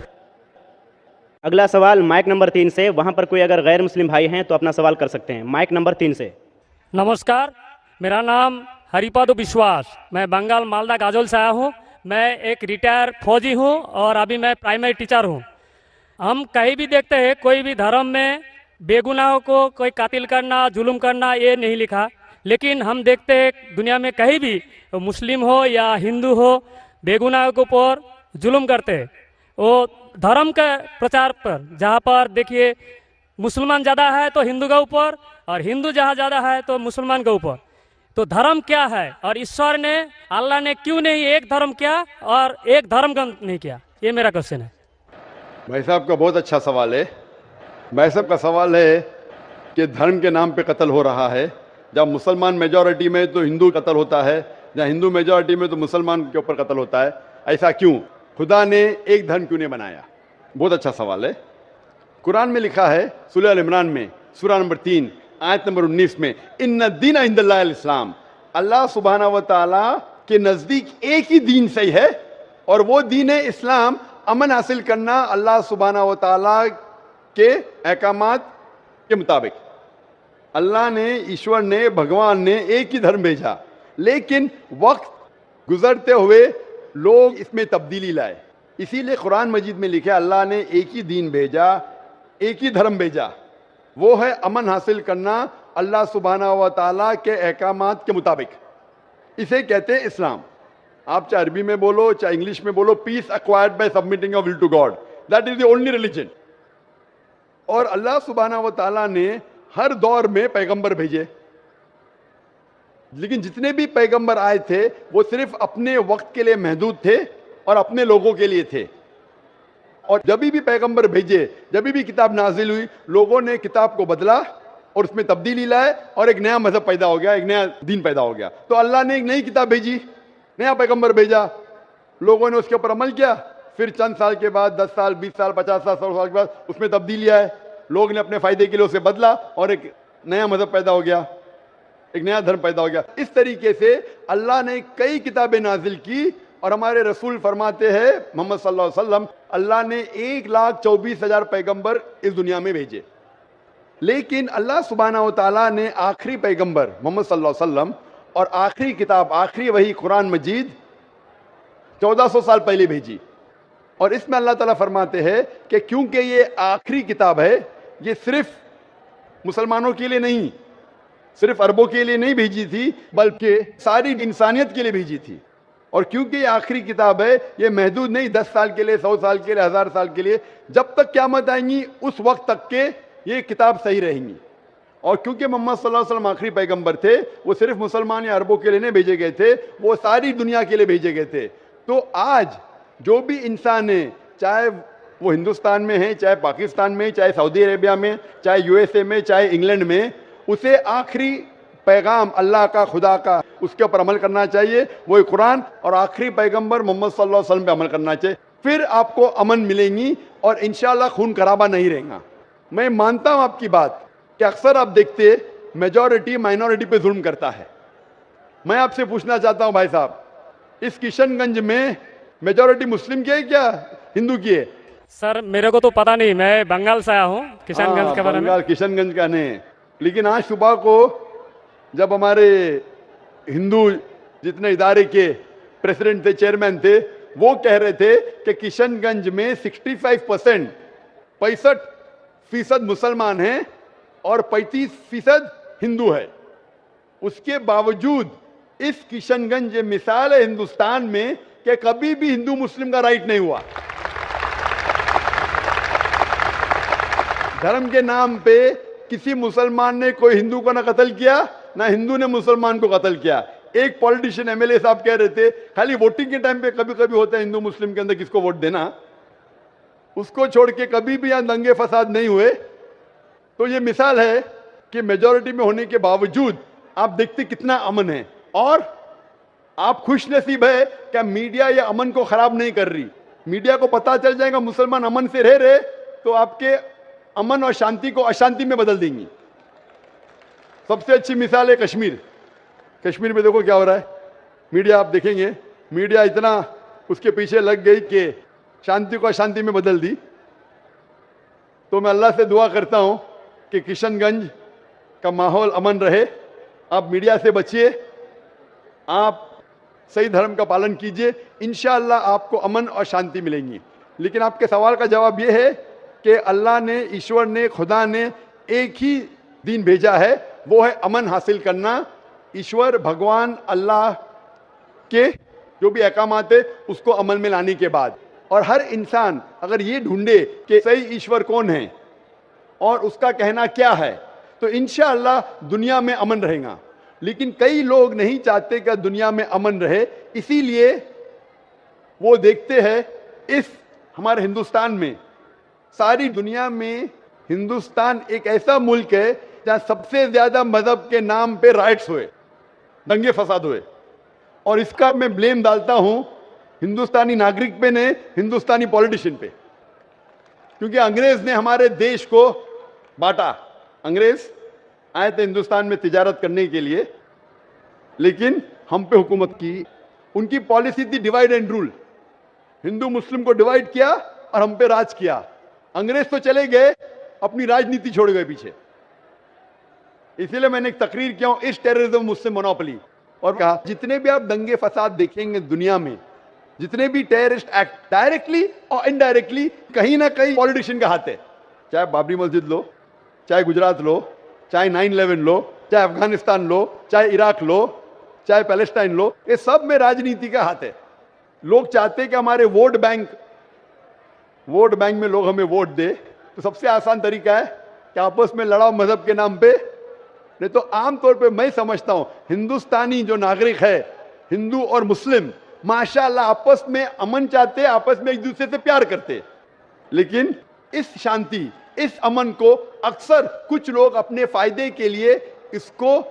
अगला सवाल माइक नंबर 3 से, वहां पर कोई अगर गैर मुस्लिम भाई हैं तो अपना सवाल कर सकते हैं। माइक नंबर 3 से। नमस्कार, मेरा नाम हरिपादु विश्वास, मैं बंगाल मालदा गाजोल से आया हूँ। मैं एक रिटायर फौजी हूँ और अभी मैं प्राइमरी टीचर हूँ। हम कहीं भी देखते हैं कोई भी धर्म में बेगुनाहों को कोई कातिल करना, जुल्म करना, ये नहीं लिखा, लेकिन हम देखते हैं दुनिया में कहीं भी मुस्लिम हो या हिंदू हो, बेगुनाहों के ऊपर जुल्म करते हैं। वो धर्म के प्रचार पर, जहाँ पर देखिए मुसलमान ज़्यादा है तो हिंदू के ऊपर, और हिंदू जहाँ ज़्यादा है तो मुसलमान के ऊपर। तो धर्म क्या है, और ईश्वर ने, अल्लाह ने क्यों नहीं एक धर्म किया और एक धर्म का नहीं किया? ये मेरा क्वेश्चन है। भाई साहब का बहुत अच्छा सवाल है। भाई साहब का सवाल है कि धर्म के नाम पे कत्ल हो रहा है। जब मुसलमान मेजॉरिटी में तो हिंदू कत्ल होता है, जहाँ हिंदू मेजॉरिटी में तो मुसलमान के ऊपर कत्ल होता है। ऐसा क्यों? खुदा ने एक धर्म क्यों नहीं बनाया? बहुत अच्छा सवाल है। कुरान में लिखा है सूरह अल इमरान में, सूरह नंबर 3 आयत नंबर 19 में, इन्ना दीन इंदल्लाहिल इस्लाम। अल्लाह सुब्हानहू व तआला के नज़दीक एक ही दीन सही है, और वो दीन है इस्लाम। अमन हासिल करना अल्लाह सुब्हानहू व तआला के अहकामात के मुताबिक। अल्लाह ने, ईश्वर ने, भगवान ने एक ही धर्म भेजा, लेकिन वक्त गुजरते हुए लोग इसमें तब्दीली लाए। इसीलिए कुरान मजीद में लिखा अल्लाह ने एक ही दीन भेजा, एक ही धर्म भेजा, वो है अमन हासिल करना अल्लाह सुब्हानहू व तआला के अहकामात के मुताबिक। इसे कहते हैं इस्लाम। आप चाहे अरबी में बोलो चाहे इंग्लिश में बोलो, peace acquired by submitting your will to God, that is the only religion. और अल्लाह सुब्हानहू व तआला ने हर दौर में पैगंबर भेजे, लेकिन जितने भी पैगंबर आए थे वो सिर्फ अपने वक्त के लिए महदूद थे और अपने लोगों के लिए थे। और जब भी पैगंबर भेजे, जब भी किताब नाजिल हुई, लोगों ने किताब को बदला और उसमें तब्दीली लाए, और एक नया मजहब पैदा हो गया, एक नया दीन पैदा हो गया। तो अल्लाह ने एक नई किताब भेजी, नया पैगंबर भेजा, लोगों ने उसके ऊपर अमल किया। फिर चंद साल के बाद, 10 साल, 20 साल, 50 साल, 100 साल के बाद उसमें तब्दीली आए, लोग ने अपने फायदे के लिए उसे बदला, और एक नया मजहब पैदा हो गया, एक नया धर्म पैदा हो गया। इस तरीके से अल्लाह ने कई किताबें नाजिल की, और हमारे रसूल फरमाते हैं मोहम्मद सल्लल्लाहु अलैहि वसल्लम, अल्लाह ने 1,24,000 पैगंबर इस दुनिया में भेजे। लेकिन अल्लाह सुब्हानहू व तआला ने आखिरी पैगंबर मोहम्मद सल्लल्लाहु अलैहि वसल्लम और आखिरी किताब, आखिरी वही कुरान मजीद 1400 साल पहले भेजी। और इसमें अल्लाह ताला फरमाते हैं कि क्योंकि ये आखिरी किताब है, ये सिर्फ मुसलमानों के लिए नहीं, सिर्फ अरबों के लिए नहीं भेजी थी, बल्कि सारी इंसानियत के लिए भेजी थी। और क्योंकि ये आखिरी किताब है, ये महदूद नहीं 10 साल के लिए, 100 साल के लिए, 1000 साल के लिए, जब तक क़यामत आएंगी उस वक्त तक के ये किताब सही रहेंगी। और क्योंकि मोहम्मद सल्लल्लाहु अलैहि वसल्लम आखिरी पैगंबर थे, वो सिर्फ मुसलमान या अरबों के लिए नहीं भेजे गए थे, वो सारी दुनिया के लिए भेजे गए थे। तो आज जो भी इंसान है, चाहे वो हिंदुस्तान में है, चाहे पाकिस्तान में, चाहे सऊदी अरेबिया में, चाहे यूएसए में, चाहे इंग्लैंड में, उसे आखिरी पैगाम अल्लाह का, खुदा का, उसके ऊपर अमल करना चाहिए, वो कुरान और आखिरी पैगंबर मोहम्मद सल्लल्लाहु अलैहि वसल्लम पे अमल करना चाहिए। फिर आपको अमन मिलेंगी और इंशाअल्लाह खून खराबा नहीं रहेगा। मैं मानता हूं आपकी बात कि अक्सर आप देखते मेजॉरिटी माइनॉरिटी पे जुल्म करता है। मैं आपसे पूछना चाहता हूं भाई साहब, इस किशनगंज में मेजॉरिटी मुस्लिम की है क्या हिंदू की है? सर मेरे को तो पता नहीं, मैं बंगाल से आया हूँ, किशनगंज के बारे में। बंगाल किशनगंज का नहीं, लेकिन आज सुबह को जब हमारे हिंदू जितने इदारे के प्रेसिडेंट थे, चेयरमैन थे, वो कह रहे थे कि किशनगंज में 65% मुसलमान हैं और 35% हिंदू है। उसके बावजूद इस किशनगंज ये मिसाल है हिंदुस्तान में कि कभी भी हिंदू मुस्लिम का राइट नहीं हुआ। धर्म के नाम पे किसी मुसलमान ने कोई हिंदू को ना कत्ल किया, ना हिंदू ने मुसलमान को कत्ल किया। एक पॉलिटिशियन एमएलए साहब कह रहे थे खाली वोटिंग के टाइम पे कभी कभी होता है हिंदू मुस्लिम के अंदर किसको वोट देना, उसको छोड़ के कभी भी यहां दंगे फसाद नहीं हुए। तो ये मिसाल है कि मेजॉरिटी में होने के बावजूद आप देखते कितना अमन है। और आप खुश नसीब है क्या मीडिया ये अमन को खराब नहीं कर रही। मीडिया को पता चल जाएगा मुसलमान अमन से रह रहे तो आपके अमन और शांति को अशांति में बदल देंगी। सबसे अच्छी मिसाल है कश्मीर। कश्मीर में देखो क्या हो रहा है, मीडिया आप देखेंगे, मीडिया इतना उसके पीछे लग गई कि शांति को अशांति में बदल दी। तो मैं अल्लाह से दुआ करता हूं कि किशनगंज का माहौल अमन रहे। आप मीडिया से बचिए, आप सही धर्म का पालन कीजिए, इंशाअल्लाह आपको अमन और शांति मिलेंगी। लेकिन आपके सवाल का जवाब यह है कि अल्लाह ने, ईश्वर ने, खुदा ने एक ही दीन भेजा है, वो है अमन हासिल करना। ईश्वर भगवान अल्लाह के जो भी अहकामात है उसको अमल में लाने के बाद, और हर इंसान अगर ये ढूंढे कि सही ईश्वर कौन है और उसका कहना क्या है, तो इंशाअल्लाह दुनिया में अमन रहेगा। लेकिन कई लोग नहीं चाहते कि दुनिया में अमन रहे, इसीलिए वो देखते हैं इस हमारे हिंदुस्तान में, सारी दुनिया में हिंदुस्तान एक ऐसा मुल्क है जहां सबसे ज्यादा मजहब के नाम पे राइट्स हुए, दंगे फसाद हुए। और इसका मैं ब्लेम डालता हूं हिंदुस्तानी नागरिक पे ने, हिंदुस्तानी पॉलिटिशियन पे, क्योंकि अंग्रेज ने हमारे देश को बांटा। अंग्रेज आए थे हिंदुस्तान में तिजारत करने के लिए, लेकिन हम पे हुकूमत की। उनकी पॉलिसी थी डिवाइड एंड रूल, हिंदू मुस्लिम को डिवाइड किया और हम पे राज किया। अंग्रेज तो चले गए, अपनी राजनीति छोड़ गए पीछे। इसीलिए मैंने एक तकरीर किया हूं, इस टेररिज्म मुस्लिम मोनोपोली, और कहा जितने भी आप दंगे फसाद देखेंगे दुनिया में, जितने भी टेररिस्ट एक्ट डायरेक्टली और इनडायरेक्टली कहीं ना कहीं पॉलिटिशियन का हाथ है। चाहे बाबरी मस्जिद लो, चाहे गुजरात लो, चाहे 9/11 लो, चाहे अफगानिस्तान लो, चाहे इराक लो, चाहे पैलेस्टाइन लो, ये सब में राजनीति का हाथ है। लोग चाहते हैं कि हमारे वोट बैंक में लोग हमें वोट दे, तो सबसे आसान तरीका है कि आपस में लड़ाओ मजहब के नाम पे। नहीं तो आमतौर पे मैं समझता हूं हिंदुस्तानी जो नागरिक है, हिंदू और मुस्लिम, माशाअल्लाह आपस में अमन चाहते, आपस में एक दूसरे से प्यार करते। लेकिन इस शांति, इस अमन को अक्सर कुछ लोग अपने फायदे के लिए इसको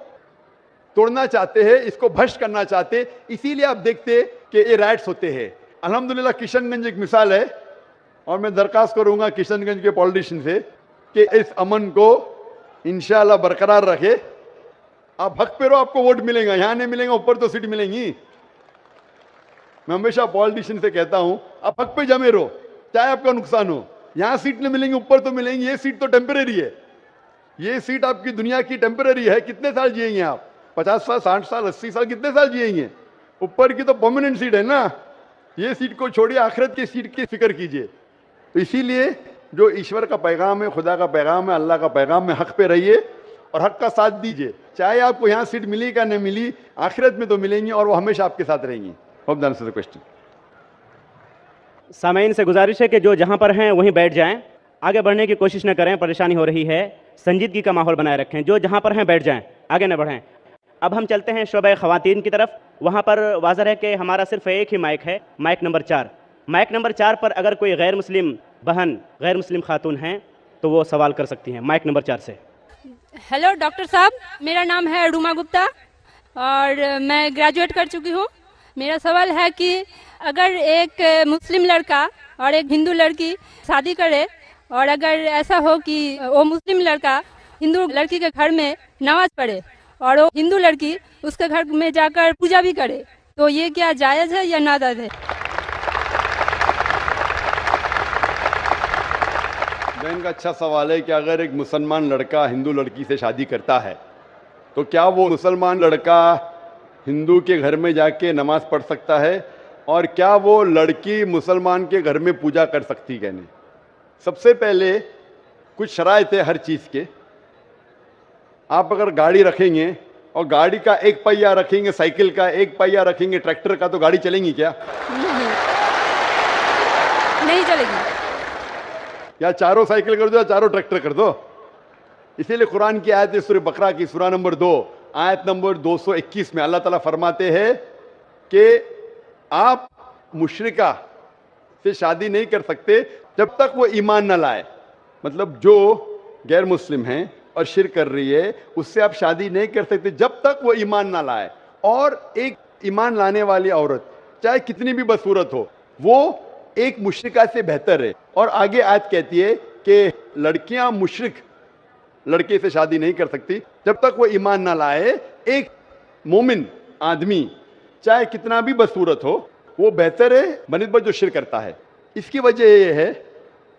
तोड़ना चाहते हैं, इसको भ्रष्ट करना चाहते। इसीलिए आप देखते कि ये राइट्स होते हैं। अल्हम्दुलिल्लाह किशनगंज एक मिसाल है, और मैं दरखास्त करूंगा किशनगंज के पॉलिटिशियन से कि इस अमन को इंशाअल्लाह बरकरार रखे। आप हक पे रहो, आपको वोट मिलेगा, यहां नहीं मिलेगा, ऊपर तो सीट मिलेंगी। मैं हमेशा पॉलिटिशियन से कहता हूं आप हक पे जमे रहो, चाहे आपका नुकसान हो। यहां सीट नहीं मिलेंगी, ऊपर तो मिलेंगी। ये सीट तो टेम्परेरी है, ये सीट आपकी दुनिया की टेम्परेरी है। कितने साल जिएंगे आप? 50 साल, 60 साल, 80 साल, कितने साल जिएंगे? ऊपर की तो परमानेंट सीट है ना। ये सीट को छोड़िए, आखिरत की सीट की फिक्र कीजिए। तो इसीलिए जो ईश्वर का पैगाम है, खुदा का पैगाम है, अल्लाह का पैगाम है, हक पे रहिए और हक का साथ दीजिए। चाहे आपको यहाँ सीट मिली का नहीं मिली, आखिरत में तो मिलेंगी और वो हमेशा आपके साथ रहेंगी। Hope that answers the question. सामईन से गुजारिश है कि जो जहाँ पर हैं वहीं बैठ जाएं। आगे बढ़ने की कोशिश न करें, परेशानी हो रही है। संजीदगी का माहौल बनाए रखें, जो जहाँ पर हैं बैठ जाएं, आगे न बढ़ें। अब हम चलते हैं शोबे ख़वातीन की तरफ। वहाँ पर वाज़ह है कि हमारा सिर्फ एक ही माइक है, माइक नंबर 4। माइक नंबर 4 पर अगर कोई गैर मुस्लिम बहन, गैर मुस्लिम खातून हैं तो वो सवाल कर सकती हैं। माइक नंबर 4 से। हेलो डॉक्टर साहब, मेरा नाम है रूमा गुप्ता और मैं ग्रेजुएट कर चुकी हूँ। मेरा सवाल है कि अगर एक मुस्लिम लड़का और एक हिंदू लड़की शादी करे और अगर ऐसा हो कि वो मुस्लिम लड़का हिंदू लड़की के घर में नमाज पढ़े और वो हिंदू लड़की उसके घर में जाकर पूजा भी करे, तो ये क्या जायज़ है या नाजायज़ है? बहन का अच्छा सवाल है कि अगर एक मुसलमान लड़का हिंदू लड़की से शादी करता है तो क्या वो मुसलमान लड़का हिंदू के घर में जाके नमाज पढ़ सकता है, और क्या वो लड़की मुसलमान के घर में पूजा कर सकती है? नहीं। सबसे पहले कुछ शराइत है हर चीज़ के। आप अगर गाड़ी रखेंगे और गाड़ी का एक पहिया रखेंगे, साइकिल का एक पहिया रखेंगे, ट्रैक्टर का, तो गाड़ी चलेंगी क्या? नहीं चलेगी। या चारों साइकिल कर दो या चारों ट्रैक्टर कर दो। इसीलिए कुरान की आयत है सूरह बकरा की सूरा नंबर 2 आयत नंबर 221 में अल्लाह ताला फरमाते हैं कि आप मुशरिका से शादी नहीं कर सकते जब तक वो ईमान न लाए। मतलब जो गैर मुस्लिम हैं और शिर्क कर रही है उससे आप शादी नहीं कर सकते जब तक वो ईमान ना लाए। और एक ईमान लाने वाली औरत चाहे कितनी भी बदसूरत हो, वो एक मुशरिका से बेहतर है। और आगे आयत कहती है कि लड़कियां मुशरिक लड़के से शादी नहीं कर सकती जब तक वो ईमान ना लाए। एक मोमिन आदमी चाहे कितना भी बदसूरत हो वो बेहतर है बनिस्बत जो शिर्क करता है। इसकी वजह यह है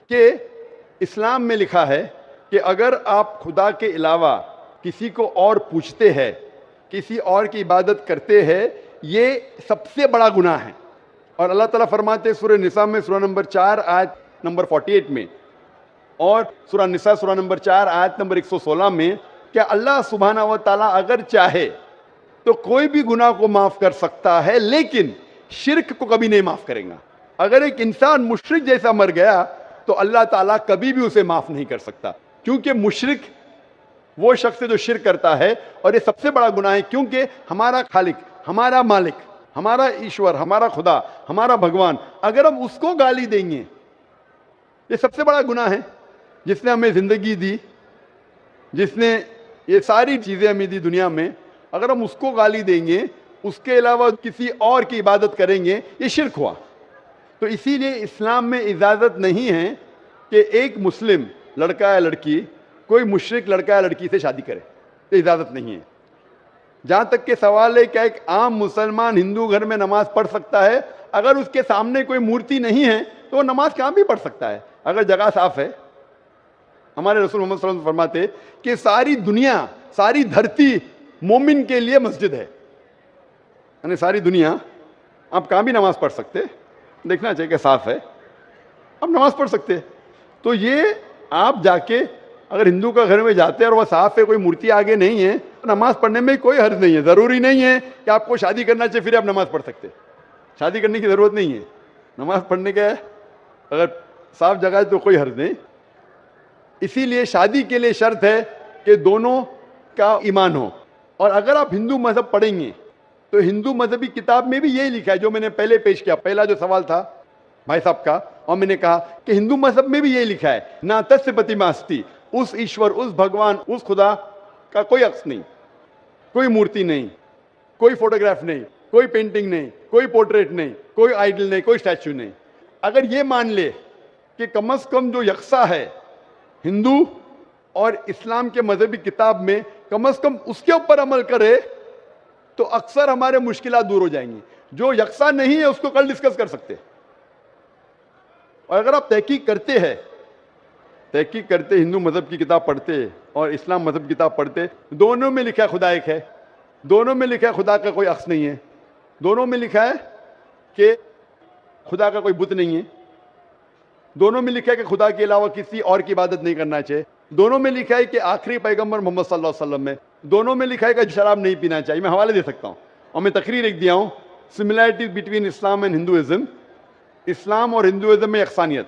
कि इस्लाम में लिखा है कि अगर आप खुदा के अलावा किसी को और पूछते हैं, किसी और की इबादत करते हैं, ये सबसे बड़ा गुनाह है। और अल्लाह ताला फरमाते हैं सूरह निसा में सूरा नंबर 4 आयत नंबर 48 में और सूरा निसा सूरा नंबर 4 आयत नंबर 116 में कि अल्लाह सुब्हाना व तआला अगर चाहे तो कोई भी गुनाह को माफ कर सकता है, लेकिन शिर्क को कभी नहीं माफ करेगा। अगर एक इंसान मुशरिक जैसा मर गया तो अल्लाह ताला कभी भी उसे माफ नहीं कर सकता, क्योंकि मुशरिक वो शख्स है जो शिर्क करता है। और ये सबसे बड़ा गुनाह है, क्योंकि हमारा खालिक, हमारा मालिक, हमारा ईश्वर, हमारा खुदा, हमारा भगवान, अगर हम उसको गाली देंगे, ये सबसे बड़ा गुनाह है। जिसने हमें जिंदगी दी, जिसने ये सारी चीजें हमें दी दुनिया में, अगर हम उसको गाली देंगे, उसके अलावा किसी और की इबादत करेंगे, ये शिर्क हुआ। तो इसीलिए इस्लाम में इजाजत नहीं है कि एक मुस्लिम लड़का या लड़की कोई मुशरिक लड़का या लड़की से शादी करे, तो इजाजत नहीं है। जहां तक के सवाल है क्या एक आम मुसलमान हिंदू घर में नमाज पढ़ सकता है? अगर उसके सामने कोई मूर्ति नहीं है तो वो नमाज कहां भी पढ़ सकता है, अगर जगह साफ है। हमारे रसूल मोहम्मद सल्लल्लाहु अलैहि वसल्लम फरमाते कि सारी दुनिया, सारी धरती मोमिन के लिए मस्जिद है। यानी सारी दुनिया आप कहां भी नमाज पढ़ सकते, देखना चाहिए कि साफ है, आप नमाज पढ़ सकते। तो ये आप जाके अगर हिंदू का घर में जाते हैं और वह साफ है, कोई मूर्ति आगे नहीं है, तो नमाज पढ़ने में कोई हर्ज नहीं है। जरूरी नहीं है कि आपको शादी करना चाहिए फिर आप नमाज पढ़ सकते, शादी करने की जरूरत नहीं है। नमाज पढ़ने का अगर साफ जगह है तो कोई हर्ज नहीं। इसीलिए शादी के लिए शर्त है कि दोनों का ईमान हो। और अगर आप हिंदू मजहब पढ़ेंगे तो हिंदू मजहबी किताब में भी यही लिखा है जो मैंने पहले पेश किया, पहला जो सवाल था भाई साहब का, और मैंने कहा कि हिंदू मजहब में भी यही लिखा है, ना तस्य प्रतिमास्ति, उस ईश्वर, उस भगवान, उस खुदा का कोई अक्स नहीं, कोई मूर्ति नहीं, कोई फोटोग्राफ नहीं, कोई पेंटिंग नहीं, कोई पोर्ट्रेट नहीं, कोई आइडल नहीं, कोई स्टैचू नहीं। अगर ये मान ले कि कम से कम जो यकसा है हिंदू और इस्लाम के मजहबी किताब में, कम से कम उसके ऊपर अमल करे तो अक्सर हमारे मुश्किलात दूर हो जाएंगी। जो यकसा नहीं है उसको कल डिस्कस कर सकते। और अगर आप तहकीक करते हिंदू मजहब की किताब पढ़ते और इस्लाम मजहब की किताब पढ़ते, दोनों में लिखा है खुदा एक है, दोनों में लिखा है खुदा का कोई अक्स नहीं है, दोनों में लिखा है कि खुदा का कोई बुत नहीं है, दोनों में लिखा है कि खुदा के अलावा किसी और की इबादत नहीं करना चाहिए, दोनों में लिखा है कि आखिरी पैगंबर मोहम्मद सल्लल्लाहु अलैहि वसल्लम में, दोनों में लिखा है कि शराब नहीं पीना चाहिए। मैं हवाले दे सकता हूँ और मैं तकरीर एक दिया हूँ, similarities between Islam and Hinduism, इस्लाम और हिंदुइज्म में यकसानियत,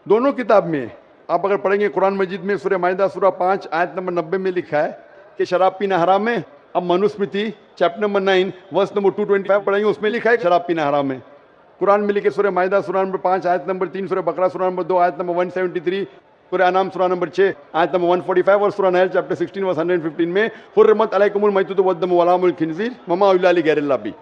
दोनों किताब में आप अगर पढ़ेंगे कुरान मजीद में सूरह माइदा सूरह 5 आयत नंबर 90 में लिखा है कि शराब पीना हराम है। अब Manusmriti chapter number 9 verse number 225 पढ़ेंगे, उसमें लिखा है शराब पीना हराम है। कुरान में लिखे सूरह माइदा सूरह नंबर 5 आयत नंबर 3, सूरह बकरा सूरह नंबर 2 आयत नंबर 173, सूरह अनाम सूरह नंबर 6 आयत नंबर 145 और सूरह नहल चैप्टर 16 वर्स 115 में हुर्रिमत अलैकुमुल मैततु वद्दमु वलाहुमुल खिंज़ीर वमा उहिल्ला लिगैरिल्लाह बिही।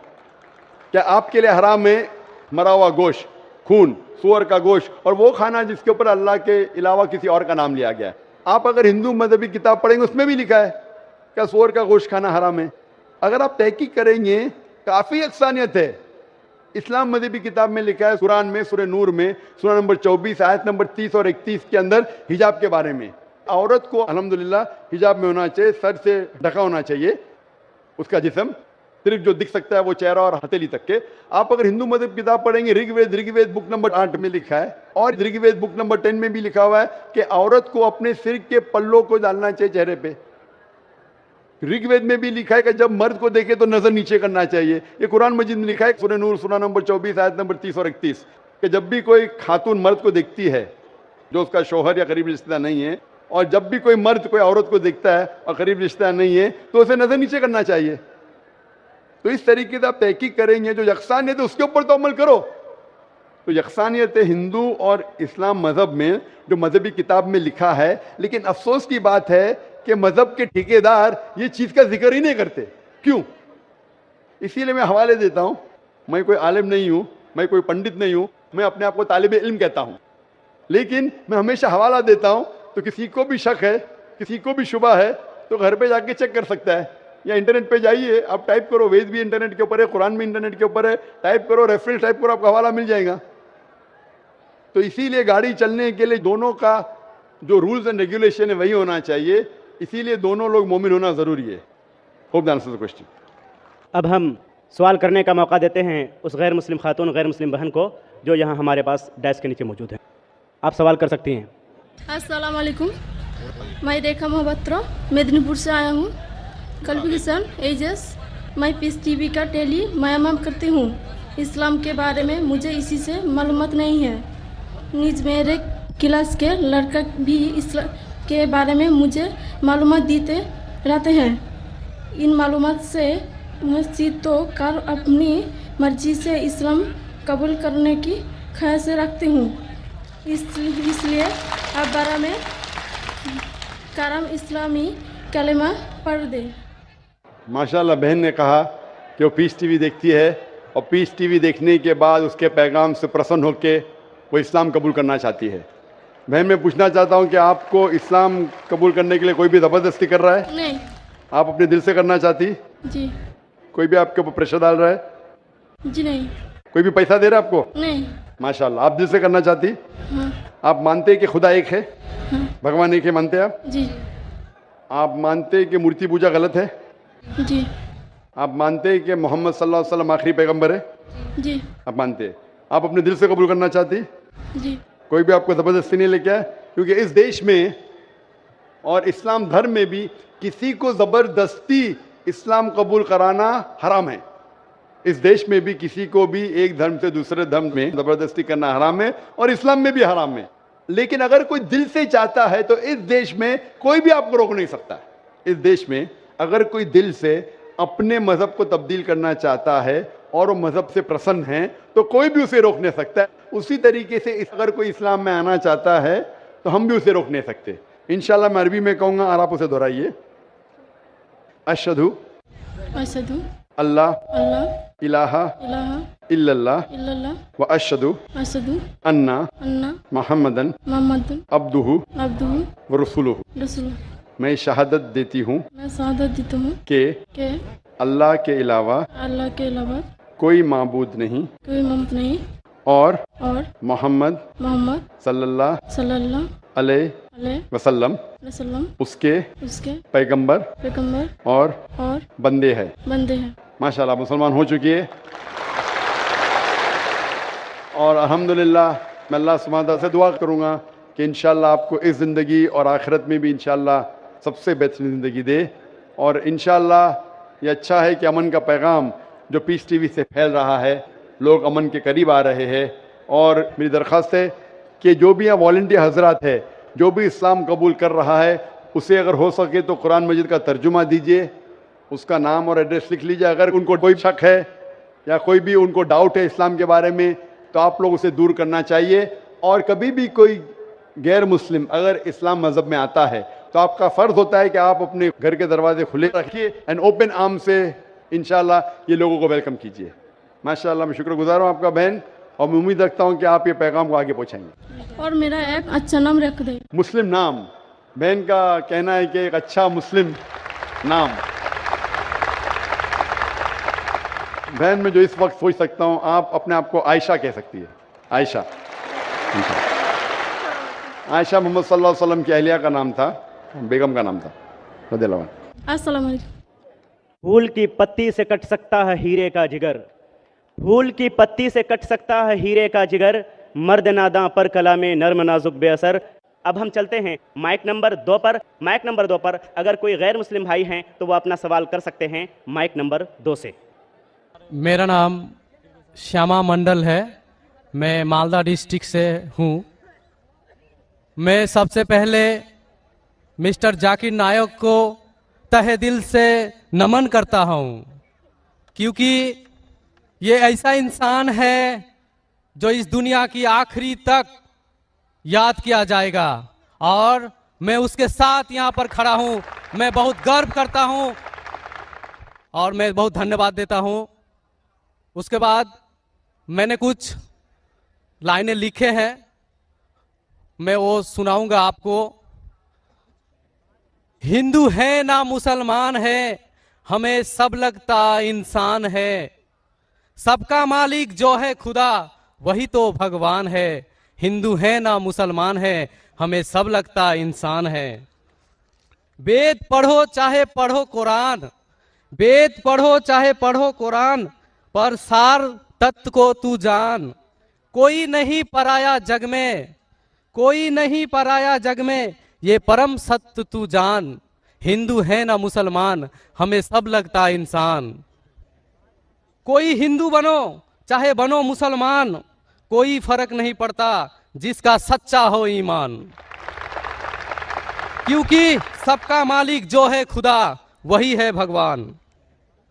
क्या आपके लिए हराम है मरा हुआ गोश्त, खून, सूअर का गोश्त और वो खाना जिसके ऊपर अल्लाह के अलावा किसी और का नाम लिया गया है। आप अगर हिंदू मजहबी किताब पढ़ेंगे उसमें भी लिखा है क्या सूअर का गोश्त खाना हराम है। अगर आप तहकीक करेंगे काफ़ी अक्सानियत है। इस्लाम मजहबी किताब में लिखा है कुरान में सूरह नूर में सूरह नंबर 24 आयत नंबर 30 और 31 के अंदर हिजाब के बारे में, औरत को अल्हम्दुलिल्लाह हिजाब में होना चाहिए, सर से ढका होना चाहिए उसका जिस्म, सिर्फ जो दिख सकता है वो चेहरा और हथेली तक के। आप अगर हिंदू मजहब किताब पढ़ेंगे ऋग्वेद बुक नंबर 8 में लिखा है और ऋग्वेद बुक नंबर 10 में भी लिखा हुआ है कि औरत को अपने सिर के पल्लों को डालना चाहिए चेहरे पे। ऋग्वेद में भी लिखा है कि जब मर्द को देखे तो नजर नीचे करना चाहिए। ये कुरान मजीद में लिखा है सूरह नूर सूरह नंबर 24 आयत नंबर 30 और 31 कि जब भी कोई खातून मर्द को देखती है जो उसका शौहर या करीब रिश्तेदार नहीं है, और जब भी कोई मर्द कोई औरत को देखता है और करीब रिश्तेदार नहीं है तो उसे नजर नीचे करना चाहिए। तो इस तरीके से आप तहकीक करेंगे, जो यकसानियत है उसके ऊपर तो अमल करो। तो यकसानियत हिंदू और इस्लाम मजहब में जो मजहबी किताब में लिखा है, लेकिन अफसोस की बात है कि मजहब के ठेकेदार ये चीज का जिक्र ही नहीं करते। क्यों? इसीलिए मैं हवाले देता हूं। मैं कोई आलिम नहीं हूं, मैं कोई पंडित नहीं हूं, मैं अपने आप को तालिब इल्म कहता हूं, लेकिन मैं हमेशा हवाला देता हूं। तो किसी को भी शक है, किसी को भी शुबा है तो घर पे जाके चेक कर सकता है, या इंटरनेट पे जाइए, आप टाइप करो, वेद भी इंटरनेट के ऊपर है, कुरान भी इंटरनेट के ऊपर है, टाइप करो, रेफरेंस टाइप करो, आपको हवाला मिल जाएगा। तो इसीलिए गाड़ी चलने के लिए दोनों का जो रूल्स एंड रेगुलेशन है वही होना चाहिए। इसीलिए दोनों लोग मोमिन होना जरूरी है। Hope that answers the question. अब हम सवाल करने का मौका देते हैं उस गैर मुस्लिम खातून गैर मुस्लिम बहन को जो यहाँ हमारे पास डेस्क के नीचे मौजूद है। आप सवाल कर सकती हैं। अस्सलाम वालेकुम, मैं रेखा मोहब्बत्रा मेदिनीपुर से आया हूँ। क्वालिफिकेशन एजेस मैं पीस टीवी का डेली मायामाम करती हूँ। इस्लाम के बारे में मुझे इसी से मालूमात नहीं है। निज मेरे क्लास के लड़का भी इस्लाम के बारे में मुझे मालूमात देते रहते हैं। इन मालूमात से मस्जिद तो कार अपनी मर्जी से इस्लाम कबूल करने की ख्वाहिश रखती हूँ। इसलिए आप बारे में करम इस्लामी कलेमा पढ़ दे। माशाल्लाह, बहन ने कहा कि वो पीस टीवी देखती है और पीस टीवी देखने के बाद उसके पैगाम से प्रसन्न होकर वो इस्लाम कबूल करना चाहती है। बहन, मैं पूछना चाहता हूँ कि आपको इस्लाम कबूल करने के लिए कोई भी ज़बरदस्ती कर रहा है? नहीं। आप अपने दिल से करना चाहती? जी। कोई भी आपके ऊपर प्रेशर डाल रहा है? जी नहीं। कोई भी पैसा दे रहा है आपको? नहीं। माशाल्लाह, आप दिल से करना चाहती? हाँ। आप मानते हैं कि खुदा एक है? हाँ। भगवान एक है, मानते हैं आप? जी। आप मानते हैं कि मूर्ति पूजा गलत है? जी। आप मानते हैं कि मोहम्मद सल्लल्लाहु अलैहि वसल्लम आखिरी पैगंबर है? जी। आप मानते हैं। आप अपने दिल से कबूल करना चाहती? जी। कोई भी आपको ज़बरदस्ती नहीं लेके आए? क्योंकि इस देश में और इस्लाम धर्म में भी किसी को ज़बरदस्ती इस्लाम कबूल कराना हराम है। इस देश में भी किसी को भी एक धर्म से दूसरे धर्म में ज़बरदस्ती करना हराम है और इस्लाम में भी हराम है। लेकिन अगर कोई दिल से चाहता है तो इस देश में कोई भी आपको रोक नहीं सकता। इस देश में अगर कोई दिल से अपने मज़हब को तब्दील करना चाहता है और वो मज़हब से प्रसन्न है तो कोई भी उसे रोक नहीं सकता है। उसी तरीके से अगर कोई इस्लाम में आना चाहता है तो हम भी उसे रोक नहीं सकते। इंशाल्लाह मैं अरबी में कहूँगा और आप उसे दोहराइए। अशहदु अशहदु अल्लाह अल्लाह इलाहा इलाहा इल्लल्लाह इल्लल्लाह व अशहदु अशहदु अन्ना अन्ना मुहम्मदन मोहम्मदन अब्दुहु अब्दुहु व रसूलुहु। रसूल। मैं शहादत देती हूँ मैं शहादत देता हूँ कि कि अल्लाह के अलावा अल्लाह के अलावा कोई माबूद नहीं कोई ममत नहीं और मोहम्मद सल्लल्लाहु सल्लल्लाहु अलैहि वसल्लम उसके पैगंबर और बंदे हैं। माशाल्लाह, मुसलमान हो चुकी है। और अल्हम्दुलिल्लाह मैं अल्लाह सुब्हानहू व तआला से दुआ करूँगा कि इंशाअल्लाह आपको इस ज़िंदगी और आखिरत में भी इंशाअल्लाह सबसे बेहतरीन ज़िंदगी दे। और इंशाअल्लाह ये अच्छा है कि अमन का पैगाम जो पीस टीवी से फैल रहा है, लोग अमन के करीब आ रहे हैं। और मेरी दरख्वास्त है कि जो भी यहाँ वॉलंटियर हजरात है जो भी इस्लाम कबूल कर रहा है उसे अगर हो सके तो कुरान मजीद का तर्जुमा दीजिए, उसका नाम और एड्रेस लिख लीजिए। अगर उनको कोई शक है या कोई भी उनको डाउट है इस्लाम के बारे में तो आप लोग उसे दूर करना चाहिए। और कभी भी कोई गैर मुस्लिम अगर इस्लाम मज़हब में आता है तो आपका फ़र्ज़ होता है कि आप अपने घर के दरवाजे खुले रखिए एंड ओपन आर्म से इंशाल्लाह ये लोगों को वेलकम कीजिए। माशाल्लाह, मैं शुक्रगुजार हूँ आपका बहन, और मैं उम्मीद रखता हूँ कि आप ये पैगाम को आगे पहुँचाएंगे। और मेरा एक अच्छा नाम रख दे। मुस्लिम नाम, बहन का कहना है कि एक अच्छा मुस्लिम नाम। बहन, मैं जो इस वक्त सोच सकता हूँ, आप अपने आप को आयशा कह सकती है। आयशा, आयशा मोहम्मद सल्लल्लाहु अलैहि वसल्लम की अहलिया का नाम था, बेगम का नाम था रज़ियल्लाहु अन्हा। अस्सलाम वालेकुम। फूल की पत्ती से कट सकता है हीरे का जिगर, फूल की पत्ती से कट सकता है हीरे का जिगर, मर्द नादां पर कलामे नर्म नाजुक बेअसर। अब हम चलते हैं माइक नंबर 2 पर। माइक नंबर 2 पर अगर कोई गैर मुस्लिम भाई हैं तो वो अपना सवाल कर सकते हैं माइक नंबर 2 से। मेरा नाम श्यामा मंडल है, मैं मालदा डिस्ट्रिक्ट से हूँ। मैं सबसे पहले मिस्टर जाकिर नायक को तहे दिल से नमन करता हूँ, क्योंकि ये ऐसा इंसान है जो इस दुनिया की आखिरी तक याद किया जाएगा, और मैं उसके साथ यहाँ पर खड़ा हूँ। मैं बहुत गर्व करता हूँ और मैं बहुत धन्यवाद देता हूँ। उसके बाद मैंने कुछ लाइनें लिखे हैं, मैं वो सुनाऊंगा आपको। हिंदू है ना मुसलमान है, हमें सब लगता इंसान है, सबका मालिक जो है खुदा वही तो भगवान है। हिंदू है ना मुसलमान है, हमें सब लगता इंसान है। वेद पढ़ो चाहे पढ़ो कुरान, वेद पढ़ो चाहे पढ़ो कुरान, पर सार तत्व को तू जान। कोई नहीं पराया जग में, कोई नहीं पराया जग में, ये परम सत्य तू जान। हिंदू है ना मुसलमान, हमें सब लगता इंसान। कोई हिंदू बनो चाहे बनो मुसलमान, कोई फर्क नहीं पड़ता जिसका सच्चा हो ईमान। क्योंकि सबका मालिक जो है खुदा वही है भगवान।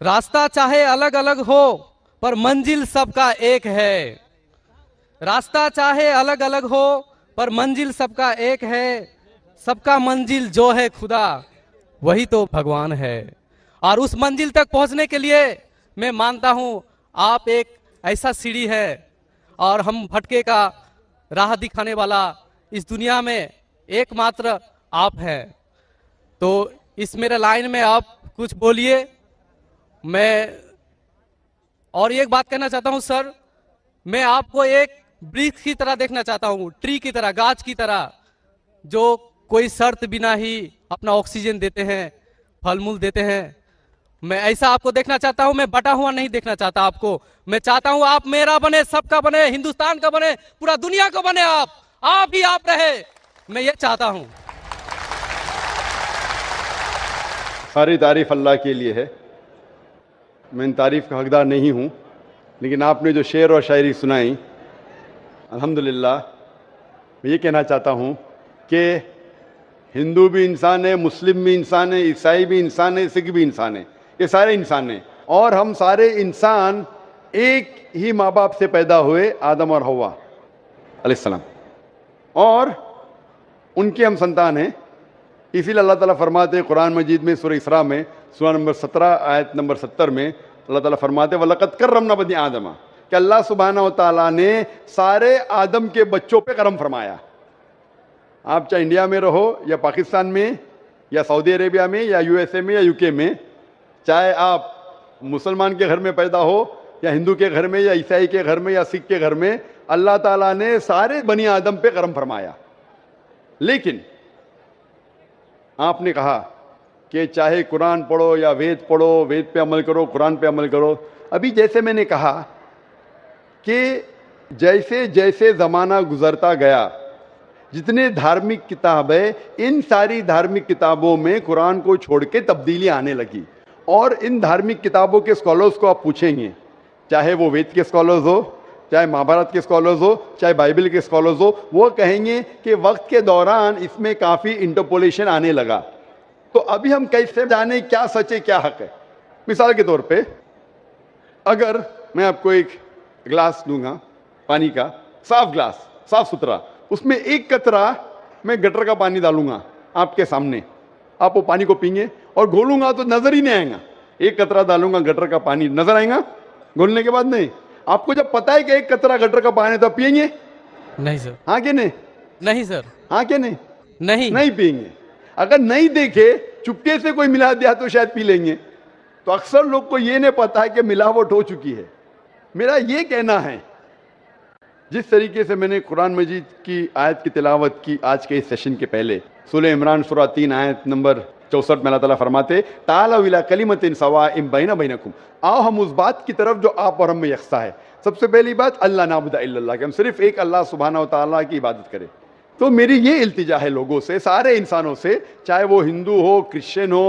रास्ता चाहे अलग अलग हो पर मंजिल सबका एक है। रास्ता चाहे अलग अलग हो पर मंजिल सबका एक है। सबका मंजिल जो है खुदा वही तो भगवान है। और उस मंजिल तक पहुंचने के लिए मैं मानता हूं आप एक ऐसा सीढ़ी है और हम भटके का राह दिखाने वाला इस दुनिया में एकमात्र आप हैं। तो इस मेरे लाइन में आप कुछ बोलिए। मैं और एक बात कहना चाहता हूं सर, मैं आपको एक वृक्ष की तरह देखना चाहता हूं, ट्री की तरह, गाछ की तरह, जो कोई शर्त बिना ही अपना ऑक्सीजन देते हैं, फल मूल देते हैं। मैं ऐसा आपको देखना चाहता हूं, मैं बटा हुआ नहीं देखना चाहता आपको। मैं चाहता हूं आप मेरा बने, सबका बने, हिंदुस्तान का बने, पूरा दुनिया का बने। आप ही आप रहे, मैं ये चाहता हूं। सारी तारीफ अल्लाह के लिए है, मैं इन तारीफ का हकदार नहीं हूँ, लेकिन आपने जो शेर और शायरी सुनाई अल्हम्दुलिल्लाह, मैं ये कहना चाहता हूँ कि हिंदू भी इंसान है, मुस्लिम भी इंसान है, ईसाई भी इंसान है, सिख भी इंसान है, ये सारे इंसान हैं। और हम सारे इंसान एक ही माँ बाप से पैदा हुए, आदम और हव्वा अलैहिस्सलाम, और उनके हम संतान हैं। इसीलिए अल्लाह ताला फरमाते हैं कुरान मजीद में सूरह इसरा में सूरा नंबर 17 आयत नंबर 70 में अल्लाह ताला फरमाते हैं वलक़द कर्रमना बनी आदम, कि अल्लाह सुब्हानहू व तआला ने सारे आदम के बच्चों पे करम फरमाया। आप चाहे इंडिया में रहो या पाकिस्तान में या सऊदी अरेबिया में या यूएसए में या यूके में, चाहे आप मुसलमान के घर में पैदा हो या हिंदू के घर में या ईसाई के घर में या सिख के घर में, अल्लाह ताला ने सारे बनी आदम पे करम फरमाया। लेकिन आपने कहा कि चाहे कुरान पढ़ो या वेद पढ़ो, वेद पे अमल करो, कुरान पे अमल करो। अभी जैसे मैंने कहा कि जैसे जैसे ज़माना गुजरता गया, जितने धार्मिक किताब है, इन सारी धार्मिक किताबों में कुरान को छोड़ के तब्दीली आने लगी। और इन धार्मिक किताबों के स्कॉलर्स को आप पूछेंगे, चाहे वो वेद के स्कॉलर्स हो, चाहे महाभारत के स्कॉलर्स हो, चाहे बाइबल के स्कॉलर्स हो, वो कहेंगे कि वक्त के दौरान इसमें काफ़ी इंटरपोलेशन आने लगा। तो अभी हम कैसे जाने क्या सच है क्या हक है? मिसाल के तौर पे अगर मैं आपको एक ग्लास दूंगा पानी का, साफ ग्लास, साफ सुथरा, उसमें एक कतरा मैं गटर का पानी डालूंगा आपके सामने, आप वो पानी को पीएंगे और घोलूंगा तो नजर ही नहीं आएगा। एक कतरा डालूंगा गटर का पानी, नजर आएगा? घोलने के बाद नहीं। आपको जब पता है कि एक कतरा गटर का पानी तो पिएंगे? नहीं सर। हाँ कि नहीं? नहीं सर। हाँ कि नहीं? नहीं पिएंगे। अगर नहीं देखे, चुपके से कोई मिला दिया तो शायद पी लेंगे। तो अक्सर लोग को ये नहीं पता है कि मिलावट हो चुकी है। मेरा ये कहना है, जिस तरीके से मैंने कुरान मजीद की आयत की तिलावत की आज के इस सेशन के पहले, सूरह इमरान सूरा 3 आयत नंबर 64 में अल्लाह ताला फरमाते तालौ इला कलिमतिन सवाइम बैना बैनकुम, आओ हम उस बात की तरफ जो आप और हम में यकसा है। सबसे पहली बात अल्लाह नाबुदा इल्लल्लाह, कि हम सिर्फ एक अल्लाह सुब्हानहू व तआला की इबादत करें। तो मेरी ये इल्तिजा है लोगों से, सारे इंसानों से, चाहे वो हिंदू हो, क्रिश्चियन हो,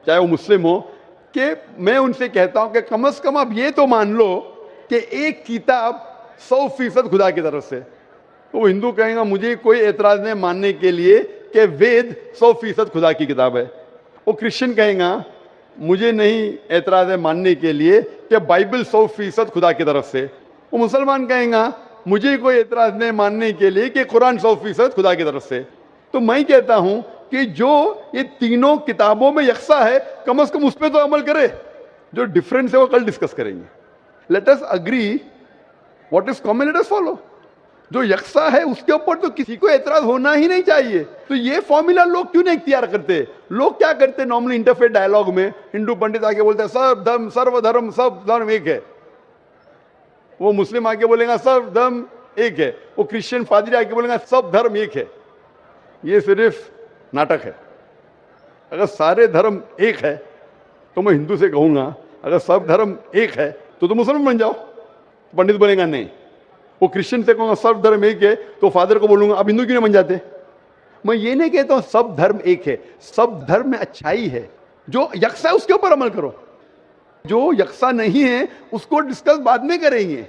चाहे वो मुस्लिम हो, कि मैं उनसे कहता हूं कि कम से कम आप ये तो मान लो कि एक किताब 100% खुदा की तरफ से। तो वो हिंदू कहेगा मुझे कोई एतराज नहीं मानने के लिए कि वेद 100% खुदा की किताब है। वो क्रिश्चियन कहेगा मुझे नहीं एतराज है मानने के लिए कि बाइबल 100% खुदा की तरफ से। वो मुसलमान कहेगा मुझे कोई एतराज नहीं मानने के लिए कि कुरान 100% खुदा की तरफ से। तो मैं कहता हूं कि जो ये तीनों किताबों में यकसा है, कम से कम उस पर तो अमल करे। जो डिफरेंस है वो कल डिस्कस करेंगे। Let us agree what is common, let us follow. जो यकसा है उसके ऊपर तो किसी को एतराज होना ही नहीं चाहिए। तो ये फॉर्मूला लोग क्यों नहीं इख्तियार करते? लोग क्या करते, नॉर्मली इंटरफेथ डायलॉग में हिंदू पंडित आके बोलते हैं सर्वधर्म सब धर्म एक है। वो मुस्लिम आके बोलेगा सब धर्म एक है। वो क्रिश्चियन पादरी आके बोलेगा सब धर्म एक है। ये सिर्फ नाटक है। अगर सारे धर्म एक है तो मैं हिंदू से कहूंगा अगर सब धर्म एक है तो मुसलमान बन जाओ। पंडित बोलेगा नहीं। वो क्रिश्चियन से कहूंगा सब धर्म एक है तो फादर को बोलूंगा अब हिंदू क्यों नहीं बन जाते? मैं ये नहीं कहता हूं सब धर्म एक है, सब धर्म में अच्छाई है। जो यकसा है उसके ऊपर अमल करो, जो यकसा नहीं है उसको डिस्कस बाद में करेंगे।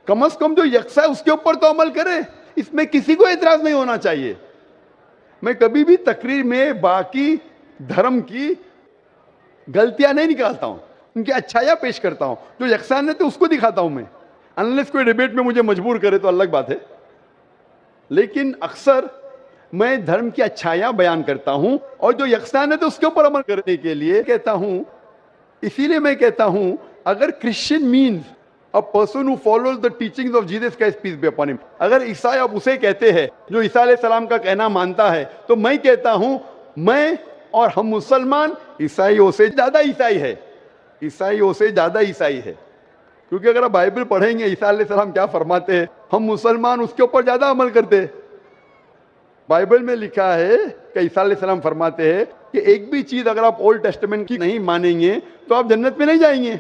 कम से कम जो यकसा है उसके ऊपर तो अमल करें। इसमें किसी को एतराज नहीं होना चाहिए। मैं कभी भी तकरीर में बाकी धर्म की गलतियां नहीं निकालता हूं, उनकी अच्छाइयां पेश करता हूं। जो यकसानियत है उसको दिखाता हूं मैं। अनलेस कोई डिबेट में मुझे मजबूर करे तो अलग बात है, लेकिन अक्सर मैं धर्म की अच्छाइयां बयान करता हूं और जो यकसानियत है उसके ऊपर अमल करने के लिए कहता हूं। इसीलिए मैं कहता हूं अगर Christian means a person who follows the teachings of Jesus Christ peace be upon him, अगर ईसाई आप उसे कहते हैं जो ईसा अलैहिस्सलाम का कहना मानता है, तो मैं कहता हूं मैं और हम मुसलमान ईसाइयों से ज्यादा ईसाई है। ईसाइयों से ज्यादा ईसाई है, क्योंकि अगर आप बाइबल पढ़ेंगे ईसा अलैहिस्सलाम क्या फरमाते हैं, हम मुसलमान उसके ऊपर ज्यादा अमल करते हैं। बाइबल में लिखा है कि ईसा अलैहिस्सलाम फरमाते हैं कि एक भी चीज अगर आप ओल्ड टेस्टामेंट की नहीं मानेंगे तो आप जन्नत में नहीं जाएंगे।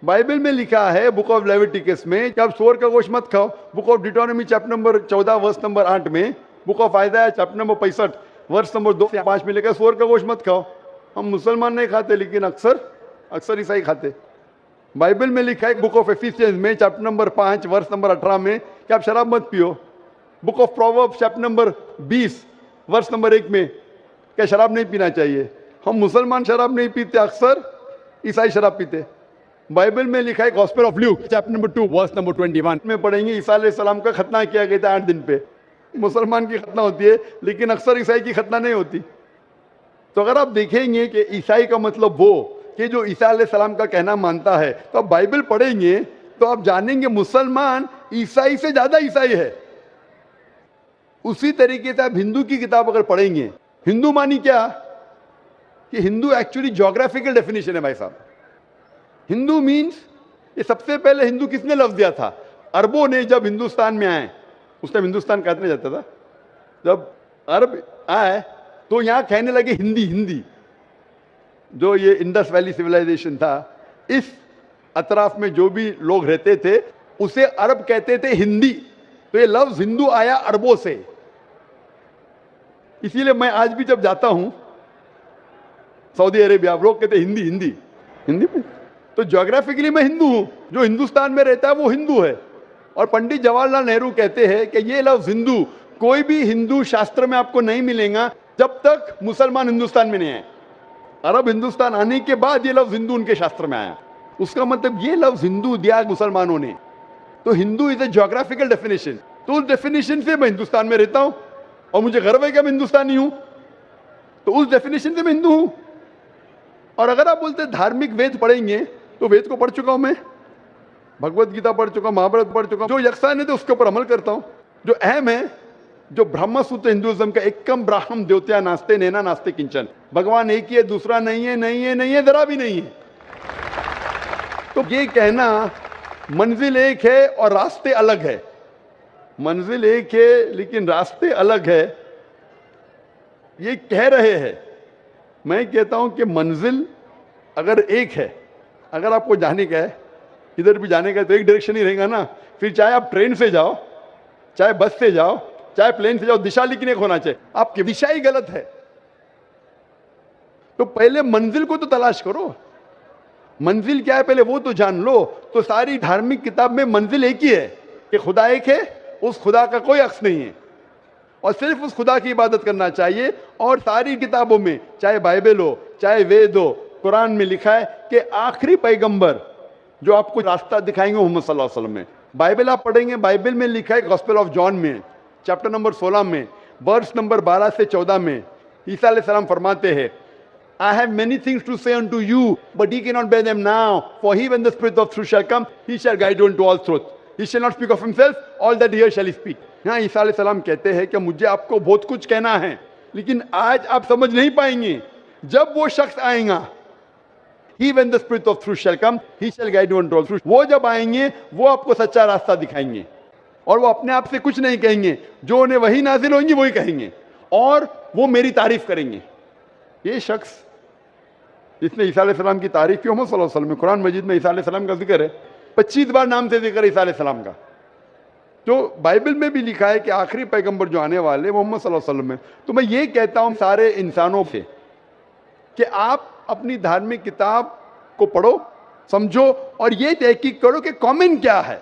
बाइबल में लिखा है बुक ऑफ लेविटिकस में कि आप सूअर का गोश्त मत खाओ। Book of Deuteronomy chapter number 14 verse number 8 में, book of Isaiah chapter number 65 verse number 2 से 5 में लिखा है सूअर का गोश्त मत खाओ। हम मुसलमान नहीं खाते, लेकिन अक्सर ईसाई खाते। बाइबल में लिखा है बुक ऑफ एफिसियंस में चैप्टर नंबर 5 वर्स नंबर 18 में कि आप शराब मत पियो। Book of Proverbs chapter number 20 verse number 1 में क्या शराब नहीं पीना चाहिए। हम मुसलमान शराब नहीं पीते, अक्सर ईसाई शराब पीते। बाइबल में लिखा है gospel of Luke chapter number 2 verse number 21 में पढ़ेंगे ईसा अलैहिस्सलाम का खतना किया गया था 8 दिन पे। मुसलमान की खतना होती है, लेकिन अक्सर ईसाई की खतना नहीं होती। तो अगर आप देखेंगे कि ईसाई का मतलब वो कि जो ईसा अलैहिस्सलाम का कहना मानता है, तो आप बाइबल पढ़ेंगे तो आप जानेंगे मुसलमान ईसाई से ज्यादा ईसाई है। उसी तरीके से आप हिंदू की किताब अगर पढ़ेंगे, हिंदू मानी क्या कि हिंदू एक्चुअली ज्योग्राफिकल डेफिनेशन है भाई साहब। हिंदू मीन्स, ये सबसे पहले हिंदू किसने लफ्ज दिया था? अरबों ने जब हिंदुस्तान में आए, उस टाइम हिंदुस्तान कहने जाता था, जब अरब आए तो यहां कहने लगे हिंदी। जो ये इंडस वैली सिविलाइजेशन था, इस अतराफ में जो भी लोग रहते थे उसे अरब कहते थे हिंदी। तो ये लफ्ज हिंदू आया अरबों से। इसीलिए मैं आज भी जब जाता हूं सऊदी अरेबिया, लोग कहते हिंदी में। तो ज्योग्राफिकली मैं हिंदू हूं, जो हिंदुस्तान में रहता है वो हिंदू है। और पंडित जवाहरलाल नेहरू कहते हैं कि ये लफ्ज हिंदू कोई भी हिंदू शास्त्र में आपको नहीं मिलेगा जब तक मुसलमान हिंदुस्तान में नहीं आए। अरब हिंदुस्तान आने के बाद ये लफ्ज हिंदू उनके शास्त्र में आया। उसका मतलब ये लफ्ज हिंदू दिया मुसलमानों ने। तो Hindu is a geographical definition. तो उस डेफिनेशन से मैं हिंदुस्तान में रहता हूं और मुझे गर्व है कि मैं हिंदुस्तानी हूं, तो उस डेफिनेशन से मैं हिंदू हूं। और अगर आप बोलते धार्मिक वेद पढ़ेंगे तो वेद को पढ़ चुका हूं मैं, भगवत गीता पढ़ चुका हूं, महाभारत पढ़ चुका हूं। जो यक्षान है तो उसके ऊपर अमल करता हूं। जो अहम है, जो ब्रह्म सूत्र हिंदुइज्म का एकम ब्राह्मण द्योत्या नास्ते नैना नास्ते किंचन, भगवान एक ही है, दूसरा नहीं है, नहीं है, नहीं है, जरा भी नहीं है। तो ये कहना मंजिल एक है और रास्ते अलग है, मंजिल एक है लेकिन रास्ते अलग है, ये कह रहे हैं। मैं कहता हूं कि मंजिल अगर एक है, अगर आपको जाने का है, इधर भी जाने का है तो एक डायरेक्शन ही रहेगा ना। फिर चाहे आप ट्रेन से जाओ, चाहे बस से जाओ, चाहे प्लेन से जाओ, दिशा लेकिन एक होना चाहिए। आपकी दिशा ही गलत है तो पहले मंजिल को तो तलाश करो। मंजिल क्या है पहले वो तो जान लो। तो सारी धार्मिक किताब में मंजिल एक ही है कि खुदा एक है, उस खुदा का कोई अक्स नहीं है और सिर्फ उस खुदा की इबादत करना चाहिए। और सारी किताबों में, चाहे बाइबल हो, चाहे वेद हो, कुरान में लिखा है कि आखिरी पैगंबर जो आपको रास्ता दिखाएंगे मोहम्मद सल्लल्लाहु अलैहि वसल्लम है। बाइबल आप पढ़ेंगे, बाइबल में लिखा है गॉस्पेल ऑफ जॉन में चैप्टर नंबर 16 में वर्स नंबर 12 से 14 में ईसा अलैहिस्सलाम फरमाते हैं, I have many things to say unto you, but ye cannot bear them now. For he, when the Spirit of truth shall come, he shall guide you into all truth. He shall not speak of himself, all that he hears shall he speak. यहाँ ईसा अलैहिस्सलाम कहते हैं कि मुझे आपको बहुत कुछ कहना है, लेकिन आज आप समझ नहीं पाएंगे। जब वो शख्स आएगा, he when the Spirit of truth shall come, he shall guide you into all truth. वो जब आएंगे, वो आपको सच्चा रास्ता दिखाएंगे और वो अपने आप से कुछ नहीं कहेंगे, जो उन्हें वही नाजिल होंगी वही कहेंगे और वो मेरी तारीफ करेंगे। ये शख्स जिसने ईसा अलैहिस्सलाम की तारीफ की, मोहम्मद सल्लल्लाहु अलैहि वसल्लम में कुरान मजीद में ईसा अलैहिस्सलाम का जिक्र है, 25 बार नाम से जिक्र है ईसा अलैहिस्सलाम का। तो बाइबल में भी लिखा है कि आखिरी पैगंबर जो आने वाले मोहम्मद सल्लल्लाहु अलैहि वसल्लम में। तो मैं ये कहता हूं सारे इंसानों से कि आप अपनी धार्मिक किताब को पढ़ो, समझो और ये तहकीक करो कि कॉमन क्या है।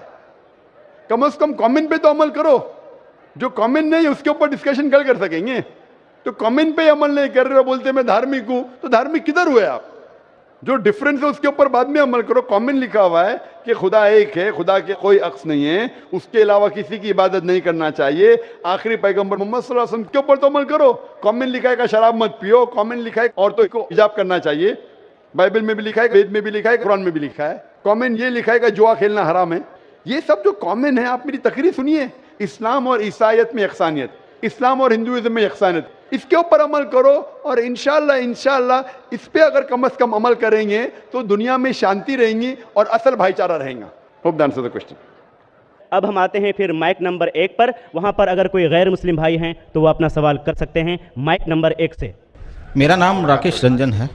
कम से कम कॉमन पे तो अमल करो। जो कॉमन नहीं उसके ऊपर डिस्कशन कल कर सकेंगे। तो कॉमन पे अमल नहीं कर रहे हो, बोलते मैं धार्मिक हूं, तो धार्मिक किधर हुए आप? जो डिफरेंस है उसके ऊपर बाद में अमल करो। कॉमन लिखा हुआ है कि खुदा एक है, खुदा के कोई अक्स नहीं है, उसके अलावा किसी की इबादत नहीं करना चाहिए। आखिरी पैगंबर मोहम्मद सल्लल्लाहु अलैहि वसल्लम के ऊपर तो अमल करो। कॉमन लिखा है कि शराब मत पियो, कॉमन लिखा है औरतों को हिजाब करना चाहिए, बाइबल में भी लिखा है, वेद में भी लिखा है, कुरान में भी लिखा है। कॉमन ये लिखा है कि जुआ खेलना हराम है। ये सब जो कॉमन है, आप मेरी तकरीर सुनिए। इस्लाम और ईसाईयत में यकसानियत, इस्लाम और हिंदुइज्म में यकसानियत, इसके ऊपर अमल करो और इंशाअल्लाह इस पे अगर कम से कम अमल करेंगे तो दुनिया में शांति रहेंगी और असल भाईचारा रहेगा। Hope that answers the question. अब हम आते हैं फिर माइक नंबर 1 पर। वहां पर अगर कोई गैर मुस्लिम भाई हैं तो वो अपना सवाल कर सकते हैं माइक नंबर 1 से। मेरा नाम राकेश रंजन है,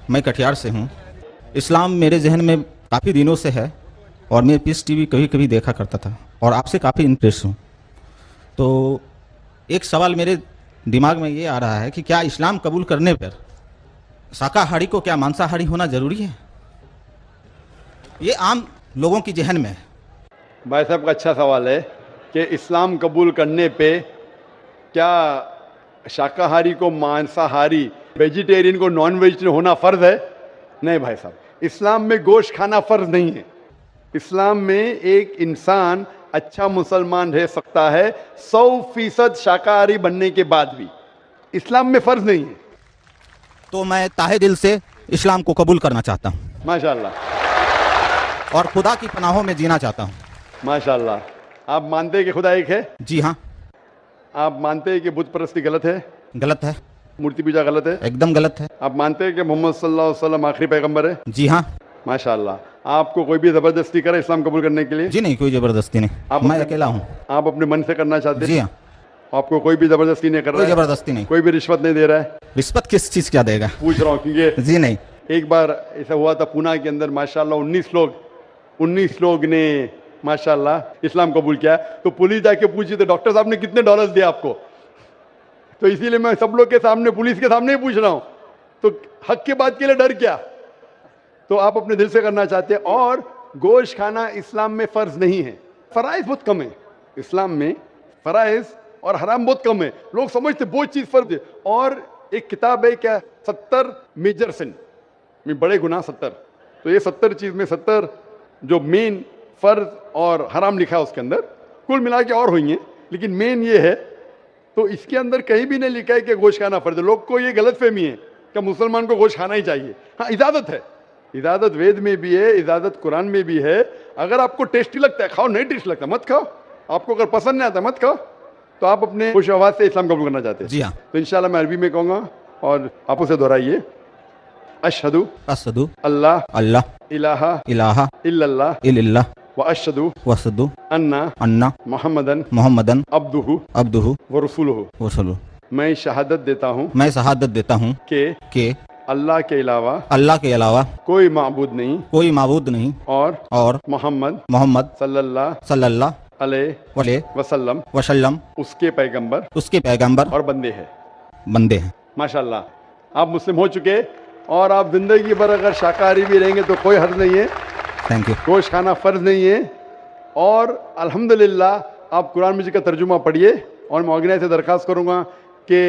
मैं कटिहार से हूँ। इस्लाम मेरे जहन में काफ़ी दिनों से है और मैं पीस टीवी कभी कभी देखा करता था और आपसे काफ़ी इंप्रेस हूँ। तो एक सवाल मेरे दिमाग में ये आ रहा है कि क्या इस्लाम कबूल करने पर शाकाहारी को क्या मांसाहारी होना जरूरी है? ये आम लोगों की जहन में है। भाई साहब का अच्छा सवाल है कि इस्लाम कबूल करने पे क्या शाकाहारी को मांसाहारी, वेजिटेरियन को नॉन वेजिटेरियन होना फ़र्ज है? नहीं भाई साहब, इस्लाम में गोश्त खाना फ़र्ज नहीं है। इस्लाम में एक इंसान अच्छा मुसलमान रह सकता है 100% शाकाहारी बनने के बाद भी। इस्लाम में फ़र्ज नहीं है। तो मैं ताहे दिल से इस्लाम को कबूल करना चाहता हूँ माशाअल्लाह, और खुदा की पनाहों में जीना चाहता हूँ माशाअल्लाह। आप मानते हैं कि खुदा एक है? जी हाँ। आप मानते हैं कि बुत परस्ती गलत है? गलत है। मूर्ति पूजा गलत है? एकदम गलत है। आप मानते हैं कि मोहम्मद सल्लल्लाहु अलैहि वसल्लम आखिरी पैगंबर है? जी हाँ। माशाअल्लाह। आपको कोई भी जबरदस्ती करे इस्लाम कबूल करने के लिए? जी नहीं, कोई जबरदस्ती नहीं, मैं अकेला हूँ। आप अपने मन से करना चाहते हैं? जी हाँ। आपको कोई भी जबरदस्ती नहीं कर रहा है? कोई जबरदस्ती नहीं। कोई भी रिश्वत नहीं दे रहा है? रिश्वत किस चीज़ क्या देगा? पूछ रहा हूँ क्योंकि जी नहीं। एक बार ऐसा हुआ था पूना के अंदर, माशाअल्लाह 19 लोग ने माशाअल्लाह इस्लाम कबूल किया। तो पुलिस जाके पूछी तो डॉक्टर साहब ने कितने डॉलर्स दिए आपको? तो इसीलिए मैं सब लोग के सामने, पुलिस के सामने ही पूछ रहा हूँ। तो हक की बात के लिए डर क्या? तो आप अपने दिल से करना चाहते हैं। और गोश्त खाना इस्लाम में फ़र्ज नहीं है। फ़राइज़ बहुत कम है इस्लाम में, फ़राइज़ और हराम बहुत कम है। लोग समझते बहुत चीज़ फ़र्ज है। और एक किताब है क्या, 70 मेजर सिन में, बड़े गुनाह 70। तो ये 70 चीज़ में 70 जो मेन फ़र्ज और हराम लिखा है उसके अंदर, कुल मिला के और हुई हैं, लेकिन मेन ये है। तो इसके अंदर कहीं भी नहीं लिखा है कि गोश्त खाना फ़र्ज है। लोग को ये गलत फहमी है कि मुसलमान को गोश्त खाना ही चाहिए। हाँ, इजाज़त है, इजाज़त वेद में भी है, इजाज़त कुरान में भी है। अगर आपको टेस्टी लगता है खाओ, नहीं टेस्टी लगता मत खाओ। आपको अगर पसंद नहीं आता मत खाओ। तो आप अपने खुश आवाज़ से इस्लाम कबूल करना चाहते हैं? जी हाँ। तो इंशाल्लाह मैं अरबी में कहूँगा और आप उसे दोहराइए। अशहदु असदु अल्लाह अल्लाह इलाहा इलाहा इल्लल्लाह इल्लल्लाह व अशहदु वसदु अन्ना अन्ना मुहम्मदन मोहम्मदन अब्दुहु अब्दुहु व रसूलुहु। वसलु। मैं शहादत देता हूँ मैं शहादत देता हूँ कि अल्लाह के अलावा कोई माबूद नहीं और मोहम्मद सल्लल्लाहु अलैहि वसल्लम उसके पैगंबर और बंदे हैं। माशाल्लाह आप मुस्लिम हो चुके और आप जिंदगी भर अगर शाकाहारी भी रहेंगे तो कोई हर्ज नहीं है। Thank you. गोश्त खाना फ़र्ज नहीं है। और अल्हम्दुलिल्लाह आप कुरान मजीद का तर्जुमा पढ़िए। और मैं ऑर्गेनाइज से दरख्वास्त करूँगा कि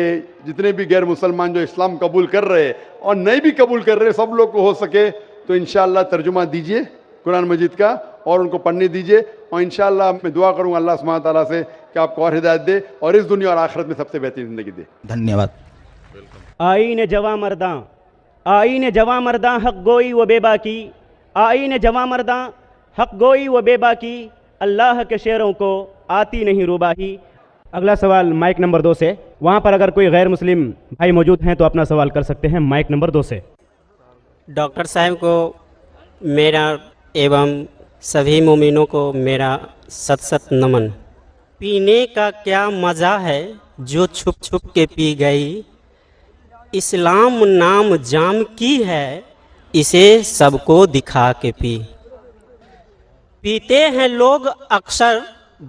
जितने भी गैर मुसलमान जो इस्लाम कबूल कर रहे हैं और नहीं भी कबूल कर रहे, सब लोग को हो सके तो इंशाअल्लाह तर्जुमा दीजिए कुरान मजीद का और उनको पढ़ने दीजिए। और इंशाअल्लाह मैं दुआ करूँगा अल्लाह सुब्हानहू तआला से कि आपको और हिदायत दे और इस दुनिया और आखिरत में सबसे बेहतरीन ज़िंदगी दे। धन्यवाद। आईन जवां मर्दां हक गोई व बेबाकी, आईन जवां मर्दां हक गोई व बेबाकी, अल्लाह के शेरों को आती नहीं रुबाही। अगला सवाल माइक नंबर 2 से। वहाँ पर अगर कोई गैर मुस्लिम भाई मौजूद हैं तो अपना सवाल कर सकते हैं माइक नंबर 2 से। डॉक्टर साहब को मेरा एवं सभी मोमिनों को मेरा सत सत नमन। पीने का क्या मज़ा है जो छुप छुप के पी गई, इस्लाम नाम जाम की है इसे सबको दिखा के पी। पीते हैं लोग अक्सर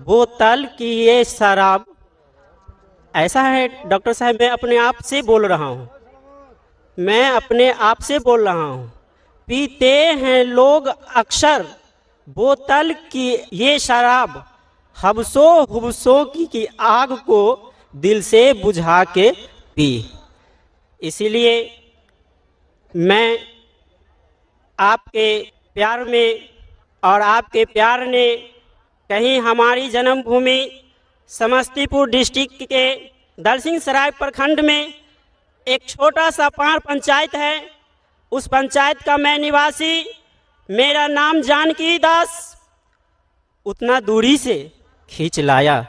बोतल की ये शराब। ऐसा है डॉक्टर साहब, मैं अपने आप से बोल रहा हूँ, मैं अपने आप से बोल रहा हूँ। पीते हैं लोग अक्सर बोतल की ये शराब, हब्सों की आग को दिल से बुझा के पी। इसीलिए मैं आपके प्यार में और आपके प्यार ने कहीं हमारी जन्मभूमि समस्तीपुर डिस्ट्रिक्ट के दलसिंह सराय प्रखंड में एक छोटा सा पार पंचायत है, उस पंचायत का मैं निवासी, मेरा नाम जानकी दास, उतना दूरी से खींच लाया।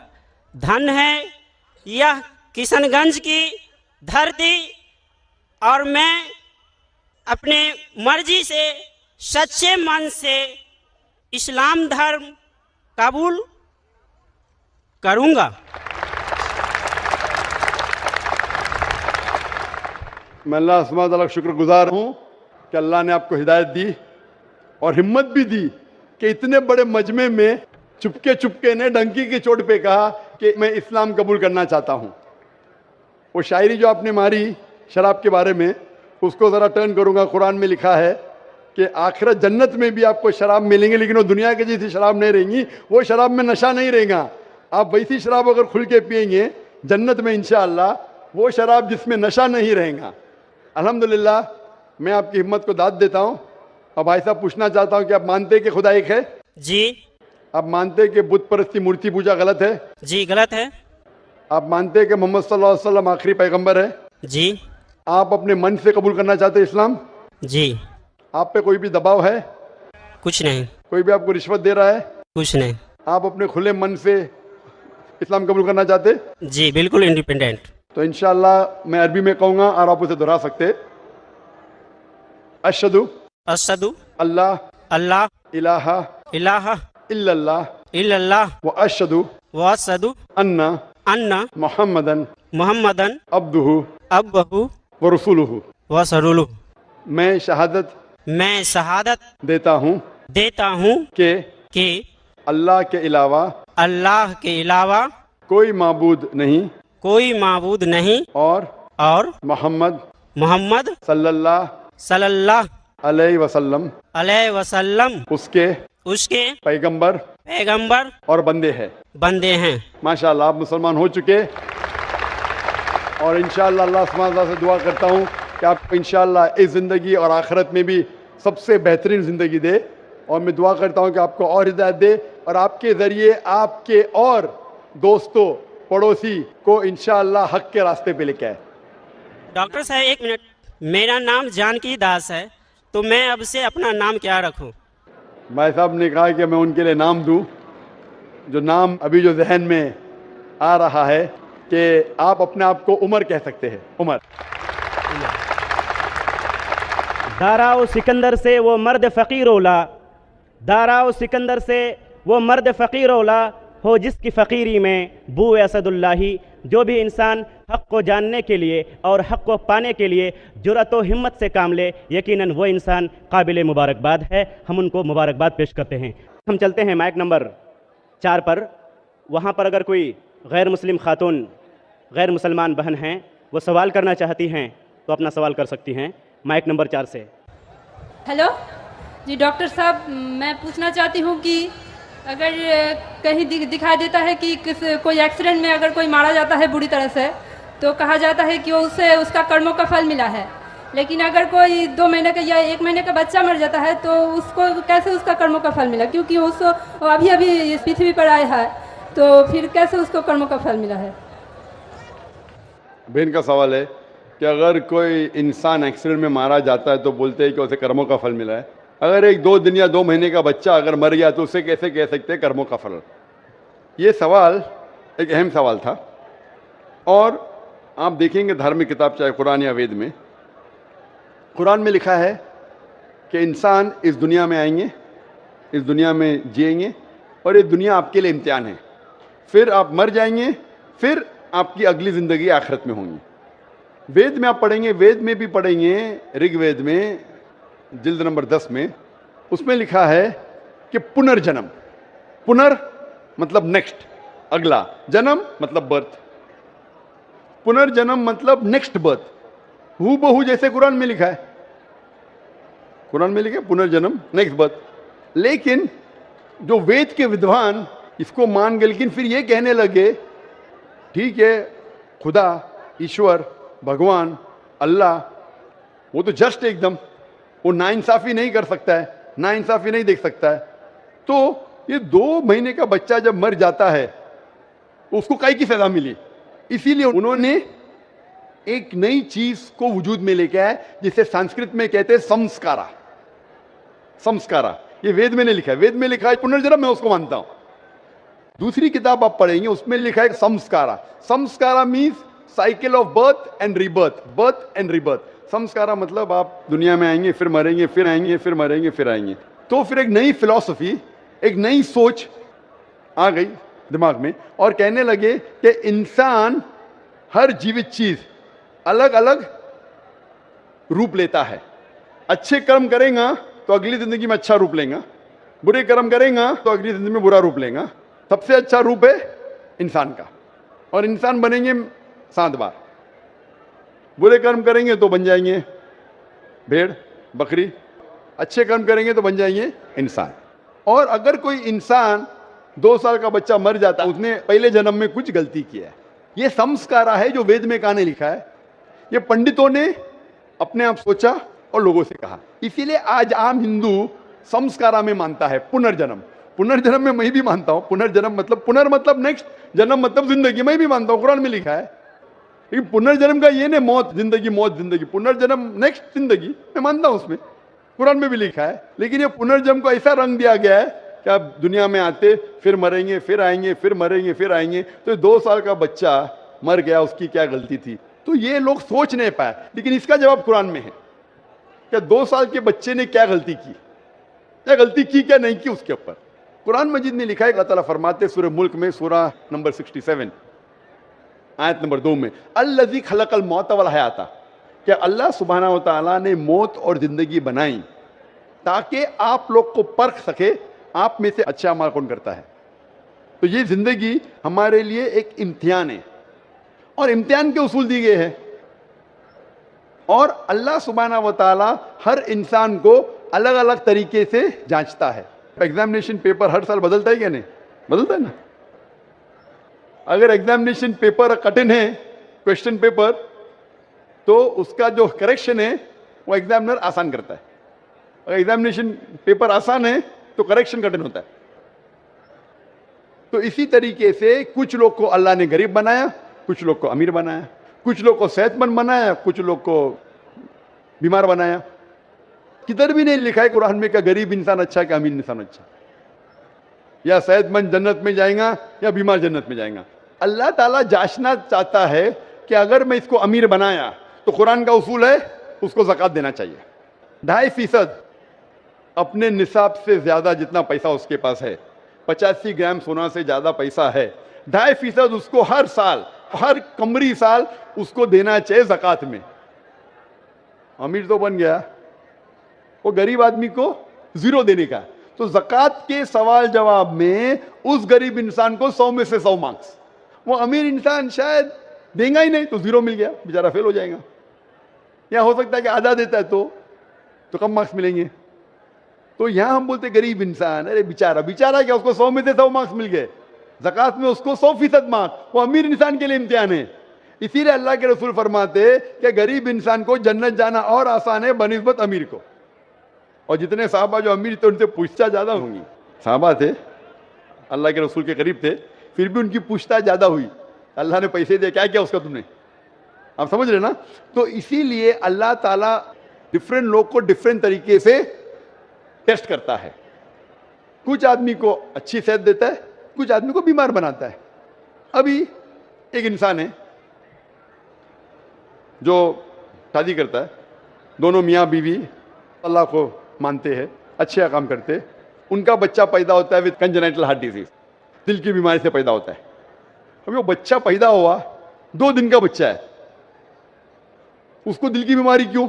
धन है यह किशनगंज की धरती और मैं अपने मर्जी से सच्चे मन से इस्लाम धर्म कबूल करूंगा। मैं अल्लाह सुब्हानहू तआला का शुक्रगुजार हूँ कि अल्लाह ने आपको हिदायत दी और हिम्मत भी दी कि इतने बड़े मजमे में चुपके ने डंकी की चोट पे कहा कि मैं इस्लाम कबूल करना चाहता हूँ। वो शायरी जो आपने मारी शराब के बारे में, उसको ज़रा टर्न करूँगा। कुरान में लिखा है कि आखिरत जन्नत में भी आपको शराब मिलेंगे, लेकिन वो दुनिया की जैसी शराब नहीं रहेंगी, वो शराब में नशा नहीं रहेगा। आप वैसी शराब अगर खुल के पिएंगे जन्नत में इंशाअल्लाह, वो शराब जिसमें नशा नहीं रहेगा। अल्हम्दुलिल्लाह मैं आपकी हिम्मत को दाद देता हूँ। अब भाई साहब पूछना चाहता हूँ कि आप मानते हैं कि खुदा एक है? जी। आप मानते हैं कि बुत परस्ती मूर्ति पूजा गलत है? जी गलत है। आप मानते हैं कि मोहम्मद सल्लल्लाहु अलैहि वसल्लम आखिरी पैगंबर है? जी। आप अपने मन से कबूल करना चाहते हैं इस्लाम? जी। आप पे कोई भी दबाव है? कुछ नहीं। कोई भी आपको रिश्वत दे रहा है? कुछ नहीं। आप अपने खुले मन से इस्लाम कबूल करना चाहते? जी बिल्कुल इंडिपेंडेंट। तो इंशाअल्लाह मैं अरबी में कहूँगा और आप उसे दोहरा सकते। अशहदु अल्लाह इलाहा इल्लल्लाह व अशहदु अन्ना मुहम्मदन अब्दुहु व रसूलुहु। मैं शहादत देता हूँ कि अल्लाह के अलावा कोई माबूद नहीं और मोहम्मद सल्लल्लाहु अलैहि वसल्लम उसके पैगंबर पैगंबर और बंदे हैं। बंदे हैं। माशाल्लाह, आप मुसलमान हो चुके। और इंशाअल्लाह अल्लाह सुब्हानहू व तआला से दुआ करता हूँ कि आपको इंशाअल्लाह इस ज़िंदगी और आखिरत में भी सबसे बेहतरीन ज़िंदगी दे। और मैं दुआ करता हूँ कि आपको और हिदायत दे और आपके ज़रिए आपके और दोस्तों पड़ोसी को इंशाअल्लाह हक के रास्ते पे लेके आए। डॉक्टर साहब एक मिनट, मेरा नाम जानकी दास है, तो मैं अब से अपना नाम क्या रखूं? भाई साहब ने कहा कि मैं उनके लिए नाम दूं, जो नाम अभी जो जहन में आ रहा है कि आप अपने आप को उमर कह सकते हैं। उमर। दाराओ सिकंदर से वो मर्द फ़कीर ओला, दाराओ सिकंदर से वो मर्द फ़कीर ओला हो जिसकी फ़कीरी में बू असदुल्लाही। जो भी इंसान हक़ को जानने के लिए और हक़ को पाने के लिए जुर्रत व हिम्मत से काम ले, यकीनन वो इंसान काबिल मुबारकबाद है। हम उनको मुबारकबाद पेश करते हैं। हम चलते हैं माइक नंबर 4 पर। वहाँ पर अगर कोई गैर मुस्लिम खातून, गैर मुसलमान बहन हैं, वो सवाल करना चाहती हैं तो अपना सवाल कर सकती हैं माइक नंबर 4 से। हेलो जी डॉक्टर साहब, मैं पूछना चाहती हूँ कि अगर कहीं दिखाई देता है कि कोई एक्सीडेंट में अगर कोई मारा जाता है बुरी तरह से, तो कहा जाता है कि उसे उसका कर्मों का फल मिला है। लेकिन अगर कोई 2 महीने का या 1 महीने का बच्चा मर जाता है तो उसको कैसे उसका कर्मों का फल मिला? क्योंकि उसको अभी अभी इस पृथ्वी पर आया है, तो फिर कैसे उसको कर्मों का फल मिला है? बहन का सवाल है कि अगर कोई इंसान एक्सीडेंट में मारा जाता है तो बोलते हैं कि उसे कर्मों का फल मिला है। अगर एक 2 दिन या 2 महीने का बच्चा अगर मर गया तो उसे कैसे कह सकते हैं कर्मों का फल? ये सवाल एक अहम सवाल था। और आप देखेंगे धार्मिक किताब चाहे कुरान या वेद में, कुरान में लिखा है कि इंसान इस दुनिया में आएंगे, इस दुनिया में जिएंगे और ये दुनिया आपके लिए इम्तिहान है। फिर आप मर जाएंगे, फिर आपकी अगली ज़िंदगी आखिरत में होंगी। वेद में आप पढ़ेंगे, वेद में भी पढ़ेंगे, ऋग्वेद में जिल्द नंबर 10 में, उसमें लिखा है कि पुनर्जन्म। पुनर मतलब नेक्स्ट, अगला, जन्म मतलब बर्थ। पुनर्जन्म मतलब नेक्स्ट बर्थ, हूबहू जैसे कुरान में लिखा है। कुरान में लिखा है पुनर्जन्म, नेक्स्ट बर्थ। लेकिन जो वेद के विद्वान इसको मान गए, लेकिन फिर ये कहने लगे ठीक है, खुदा, ईश्वर, भगवान, अल्लाह, वो तो जस्ट एकदम, वो नाइंसाफी नहीं कर सकता है, नाइंसाफी नहीं देख सकता है। तो ये 2 महीने का बच्चा जब मर जाता है उसको काहे की सजा मिली? इसीलिए उन्होंने एक नई चीज को वजूद में लेके आए जिसे संस्कृत में कहते हैं संस्कारा। संस्कारा ये वेद में नहीं लिखा है, वेद में लिखा है पुनर्जन्म, मैं उसको मानता हूं। दूसरी किताब आप पढ़ेंगे उसमें लिखा है संस्कारा। Sanskara means cycle of birth and rebirth, birth and rebirth. संस्कारा मतलब आप दुनिया में आएंगे, फिर मरेंगे, फिर आएंगे, फिर मरेंगे, फिर आएंगे। तो फिर एक नई फिलॉसफी, एक नई सोच आ गई दिमाग में और कहने लगे कि इंसान, हर जीवित चीज अलग अलग रूप लेता है। अच्छे कर्म करेगा तो अगली जिंदगी में अच्छा रूप लेगा, बुरे कर्म करेगा तो अगली जिंदगी में बुरा रूप लेगा। सबसे अच्छा रूप है इंसान का, और इंसान बनेंगे 7 बार। बुरे कर्म करेंगे तो बन जाएंगे भेड़, बकरी, अच्छे कर्म करेंगे तो बन जाएंगे इंसान। और अगर कोई इंसान 2 साल का बच्चा मर जाता है, उसने पहले जन्म में कुछ गलती किया है। ये संस्कारा है जो वेद में कहानी लिखा है, ये पंडितों ने अपने आप सोचा और लोगों से कहा। इसीलिए आज आम हिंदू संस्कारा में मानता है पुनर्जन्म। पुनर्जन्म में मैं भी मानता हूं, पुनर्जन्म मतलब पुनर् मतलब नेक्स्ट, जन्म मतलब जिंदगी, मैं भी मानता हूं, कुरान में लिखा है। लेकिन पुनर्जन्म का ये नहीं मौत जिंदगी, मौत जिंदगी, पुनर्जन्म नेक्स्ट जिंदगी, मैं मानता हूं उसमें, कुरान में भी लिखा है। लेकिन ये पुनर्जन्म को ऐसा रंग दिया गया है कि आप दुनिया में आते, फिर मरेंगे, फिर आएंगे, फिर मरेंगे, फिर आएंगे। तो 2 साल का बच्चा मर गया, उसकी क्या गलती थी? तो ये लोग सोच नहीं पाए, लेकिन इसका जवाब कुरान में है। क्या 2 साल के बच्चे ने क्या गलती की, क्या गलती की, क्या नहीं की, उसके ऊपर कुरान मजीद में लिखा है। अल्लाह ताला फरमाते सूरह मुल्क में, सूरह नंबर 67 आयत नंबर 2 में, अल्लज़ी खलक़ल मौत वल हयाता, कि अल्लाह सुब्हानहू व तआला ने मौत और जिंदगी बनाई ताकि आप लोग को परख सके आप में से अच्छा अमल कौन करता है। तो ये जिंदगी हमारे लिए एक इम्तिहान है और इम्तिहान के उसूल दिए गए हैं। और अल्लाह सुब्हानहू व तआला हर इंसान को अलग अलग तरीके से जांचता है। एग्जामिनेशन पेपर हर साल बदलता है क्या? नहीं बदलता है ना। अगर एग्जामिनेशन पेपर कठिन है, क्वेश्चन पेपर, तो उसका जो करेक्शन है वो एग्जामिनर आसान करता है। अगर एग्जामिनेशन पेपर आसान है तो करेक्शन कठिन होता है। तो इसी तरीके से कुछ लोग को अल्लाह ने गरीब बनाया, कुछ लोग को अमीर बनाया, कुछ लोग को सेहतमंद बनाया, कुछ लोग को बीमार बनाया। किधर भी नहीं लिखा है कुरान में कि गरीब इंसान अच्छा है कि अमीर इंसान अच्छा, या सेहतमंद जन्नत में जाएगा या बीमार जन्नत में जाएगा। अल्लाह ताला जांचना चाहता है कि अगर मैं इसको अमीर बनाया तो कुरान का उसूल है उसको ज़कात देना चाहिए। 2.5% अपने निसाब से ज्यादा जितना पैसा उसके पास है, 85 ग्राम सोना से ज्यादा पैसा है, 2.5% उसको हर साल, हर कमरी साल उसको देना चाहिए ज़कात में। अमीर तो बन गया, वो गरीब आदमी को 0 देने का। तो ज़कात के सवाल जवाब में उस गरीब इंसान को 100 में से 100 मार्क्स, वो अमीर इंसान शायद देगा ही नहीं तो 0 मिल गया, बेचारा फेल हो जाएगा। या हो सकता है कि आधा देता है तो कम मार्क्स मिलेंगे। तो यहां हम बोलते गरीब इंसान, अरे बेचारा, बेचारा क्या, उसको 100 में से 100 मार्क्स मिल गए, ज़कात में उसको 100% मार्क्स। वो अमीर इंसान के लिए इम्तिहान है। इसीलिए अल्लाह के रसूल फरमाते कि गरीब इंसान को जन्नत जाना और आसान है बनिस्बत अमीर को। और जितने साहबा जो अमीर थे उनसे पूछताछ ज्यादा होंगी। साहबा थे, अल्लाह के रसूल के करीब थे, फिर भी उनकी पूछताछ ज्यादा हुई। अल्लाह ने पैसे दिए, क्या किया उसका तुमने? आप समझ रहे ना। तो इसीलिए अल्लाह ताला डिफरेंट लोग को डिफरेंट तरीके से टेस्ट करता है। कुछ आदमी को अच्छी सेहत देता है, कुछ आदमी को बीमार बनाता है। अभी एक इंसान है जो शादी करता है, दोनों मियाँ बीवी अल्लाह को मानते हैं, अच्छे काम करते हैं, उनका बच्चा पैदा होता है विद कंजेनाइटल हार्ट डिजीज, दिल की बीमारी से पैदा होता है। अभी वो बच्चा पैदा हुआ, 2 दिन का बच्चा है, उसको दिल की बीमारी क्यों?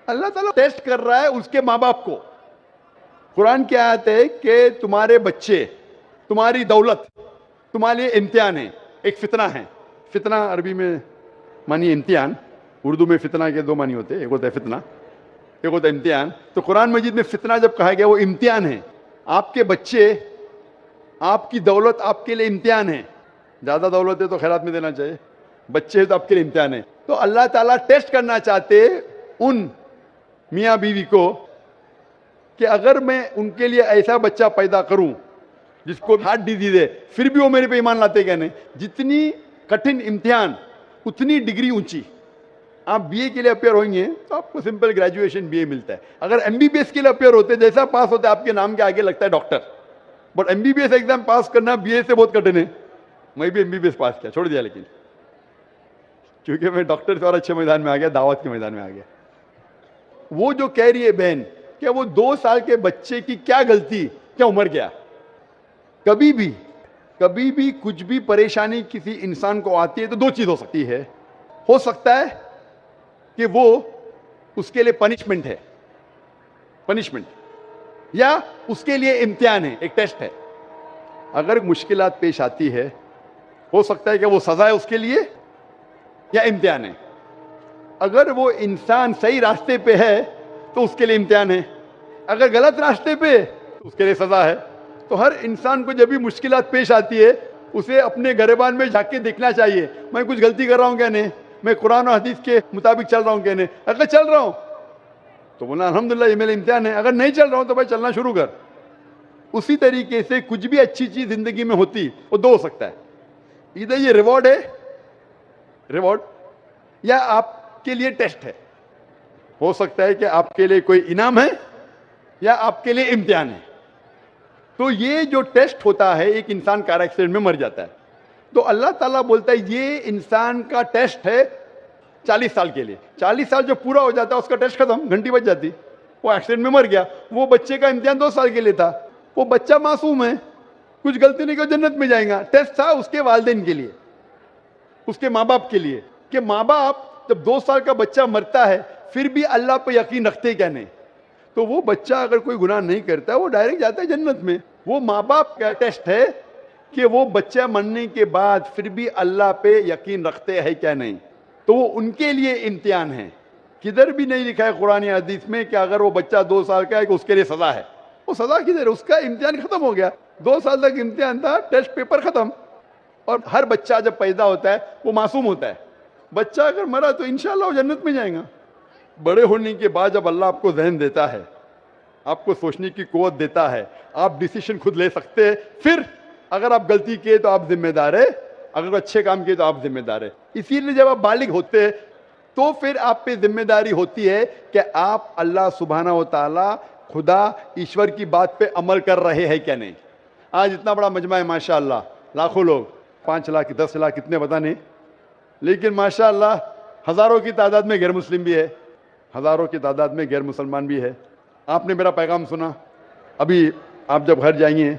अल्लाह ताला टेस्ट कर रहा है उसके माँ बाप को। कुरान की आयत है कि तुम्हारे बच्चे, तुम्हारी दौलत तुम्हारे लिए इम्तिहान है, एक फितना है। फितना अरबी में मानिए इम्तिहान, उर्दू में फितना के 2 मानी होते हैं, एक होता है फितना, एक होता है इम्तिहान। तो कुरान मजीद में फितना जब कहा गया वो इम्तिहान है। आपके बच्चे, आपकी दौलत आपके लिए इम्तिहान है। ज्यादा दौलत है तो खैरात में देना चाहिए, बच्चे हैं तो आपके लिए इम्तिहान है। तो अल्लाह ताला टेस्ट करना चाहते उन मियाँ बीवी को कि अगर मैं उनके लिए ऐसा बच्चा पैदा करूं जिसको हार्ट डिजीज है, फिर भी वो मेरे पे ईमान लाते क्या नहीं। जितनी कठिन इम्तिहान उतनी डिग्री ऊंची। आप बीए के लिए अपेयर होंगे तो आपको सिंपल ग्रेजुएशन बीए मिलता है। अगर एमबीबीएस के लिए अपेयर होते, जैसा पास होते आपके नाम के आगे लगता है डॉक्टर, बट एमबीबीएस एग्जाम पास करना बीए से बहुत कठिन है। मैं भी एमबीबीएस पास किया, छोड़ दिया, लेकिन क्योंकि मैं डॉक्टर से और अच्छे मैदान में आ गया, दावत के मैदान में आ गया। वो जो कह रही है बहन कि वो 2 साल के बच्चे की क्या गलती, क्या उम्र गया। कभी भी कुछ भी परेशानी किसी इंसान को आती है तो 2 चीज हो सकती है। हो सकता है कि वो उसके लिए पनिशमेंट है, पनिशमेंट, या उसके लिए इम्तिहान है, एक टेस्ट है। अगर मुश्किलात पेश आती है, हो सकता है कि वो सजा है उसके लिए या इम्तिहान है। अगर वो इंसान सही रास्ते पे है तो उसके लिए इम्तिहान है, अगर गलत रास्ते पे तो उसके लिए सजा है। तो हर इंसान को जब भी मुश्किलात पेश आती है उसे अपने गिरबान में जाके देखना चाहिए, मैं कुछ गलती कर रहा हूं क्या नहीं, मैं कुरान और हदीस के मुताबिक चल रहा हूं क्या नहीं। अगर चल रहा हूं तो बोला अल्हम्दुलिल्लाह ये मेरा इम्तिहान है, अगर नहीं चल रहा हूं तो भाई चलना शुरू कर। उसी तरीके से कुछ भी अच्छी चीज जिंदगी में होती वो 2 हो सकता है, इधर ये रिवॉर्ड है, रिवॉर्ड, या आपके लिए टेस्ट है। हो सकता है कि आपके लिए कोई इनाम है या आपके लिए इम्तिहान है। तो ये जो टेस्ट होता है, एक इंसान कार एक्सीडेंट में मर जाता है तो अल्लाह ताला बोलता है ये इंसान का टेस्ट है 40 साल के लिए। 40 साल जो पूरा हो जाता है उसका टेस्ट खत्म, घंटी बज जाती, वो एक्सीडेंट में मर गया। वो बच्चे का इम्तिहान 2 साल के लिए था, वो बच्चा मासूम है, कुछ गलती नहीं, जन्नत में जाएगा। टेस्ट था उसके वालिदैन के लिए, उसके माँ बाप के लिए, कि माँ बाप जब 2 साल का बच्चा मरता है फिर भी अल्लाह पर यकीन रखते क्या नहीं। तो वो बच्चा अगर कोई गुनाह नहीं करता वो डायरेक्ट जाता है जन्नत में। वो माँ बाप का टेस्ट है कि वो बच्चा मरने के बाद फिर भी अल्लाह पे यकीन रखते हैं क्या नहीं। तो वो उनके लिए इम्तिहान है। किधर भी नहीं लिखा है कुरान या हदीस में कि अगर वो बच्चा 2 साल का है कि उसके लिए सजा है। वो सजा किधर? उसका इम्तिहान खत्म हो गया, 2 साल तक इम्तिहान था, टेस्ट पेपर खत्म। और हर बच्चा जब पैदा होता है वो मासूम होता है। बच्चा अगर मरा तो इंशाल्लाह वो जन्नत में जाएगा। बड़े होने के बाद जब अल्लाह आपको ज़हन देता है, आपको सोचने की कुव्वत देता है, आप डिसीजन खुद ले सकते हैं, फिर अगर आप गलती किए तो आप जिम्मेदार है, अगर अच्छे काम किए तो आप जिम्मेदार है। इसीलिए जब आप बालिग होते हैं तो फिर आप पे जिम्मेदारी होती है कि आप अल्लाह सुब्हाना व तआला, खुदा, ईश्वर की बात पे अमल कर रहे हैं क्या नहीं। आज इतना बड़ा मजमा है माशाअल्लाह, लाखों लोग, 5 लाख 10 लाख कितने पता नहीं, लेकिन माशाअल्लाह हज़ारों की तादाद में गैर मुस्लिम भी है, हज़ारों की तादाद में गैर मुसलमान भी है। आपने मेरा पैगाम सुना, अभी आप जब घर जाएंगे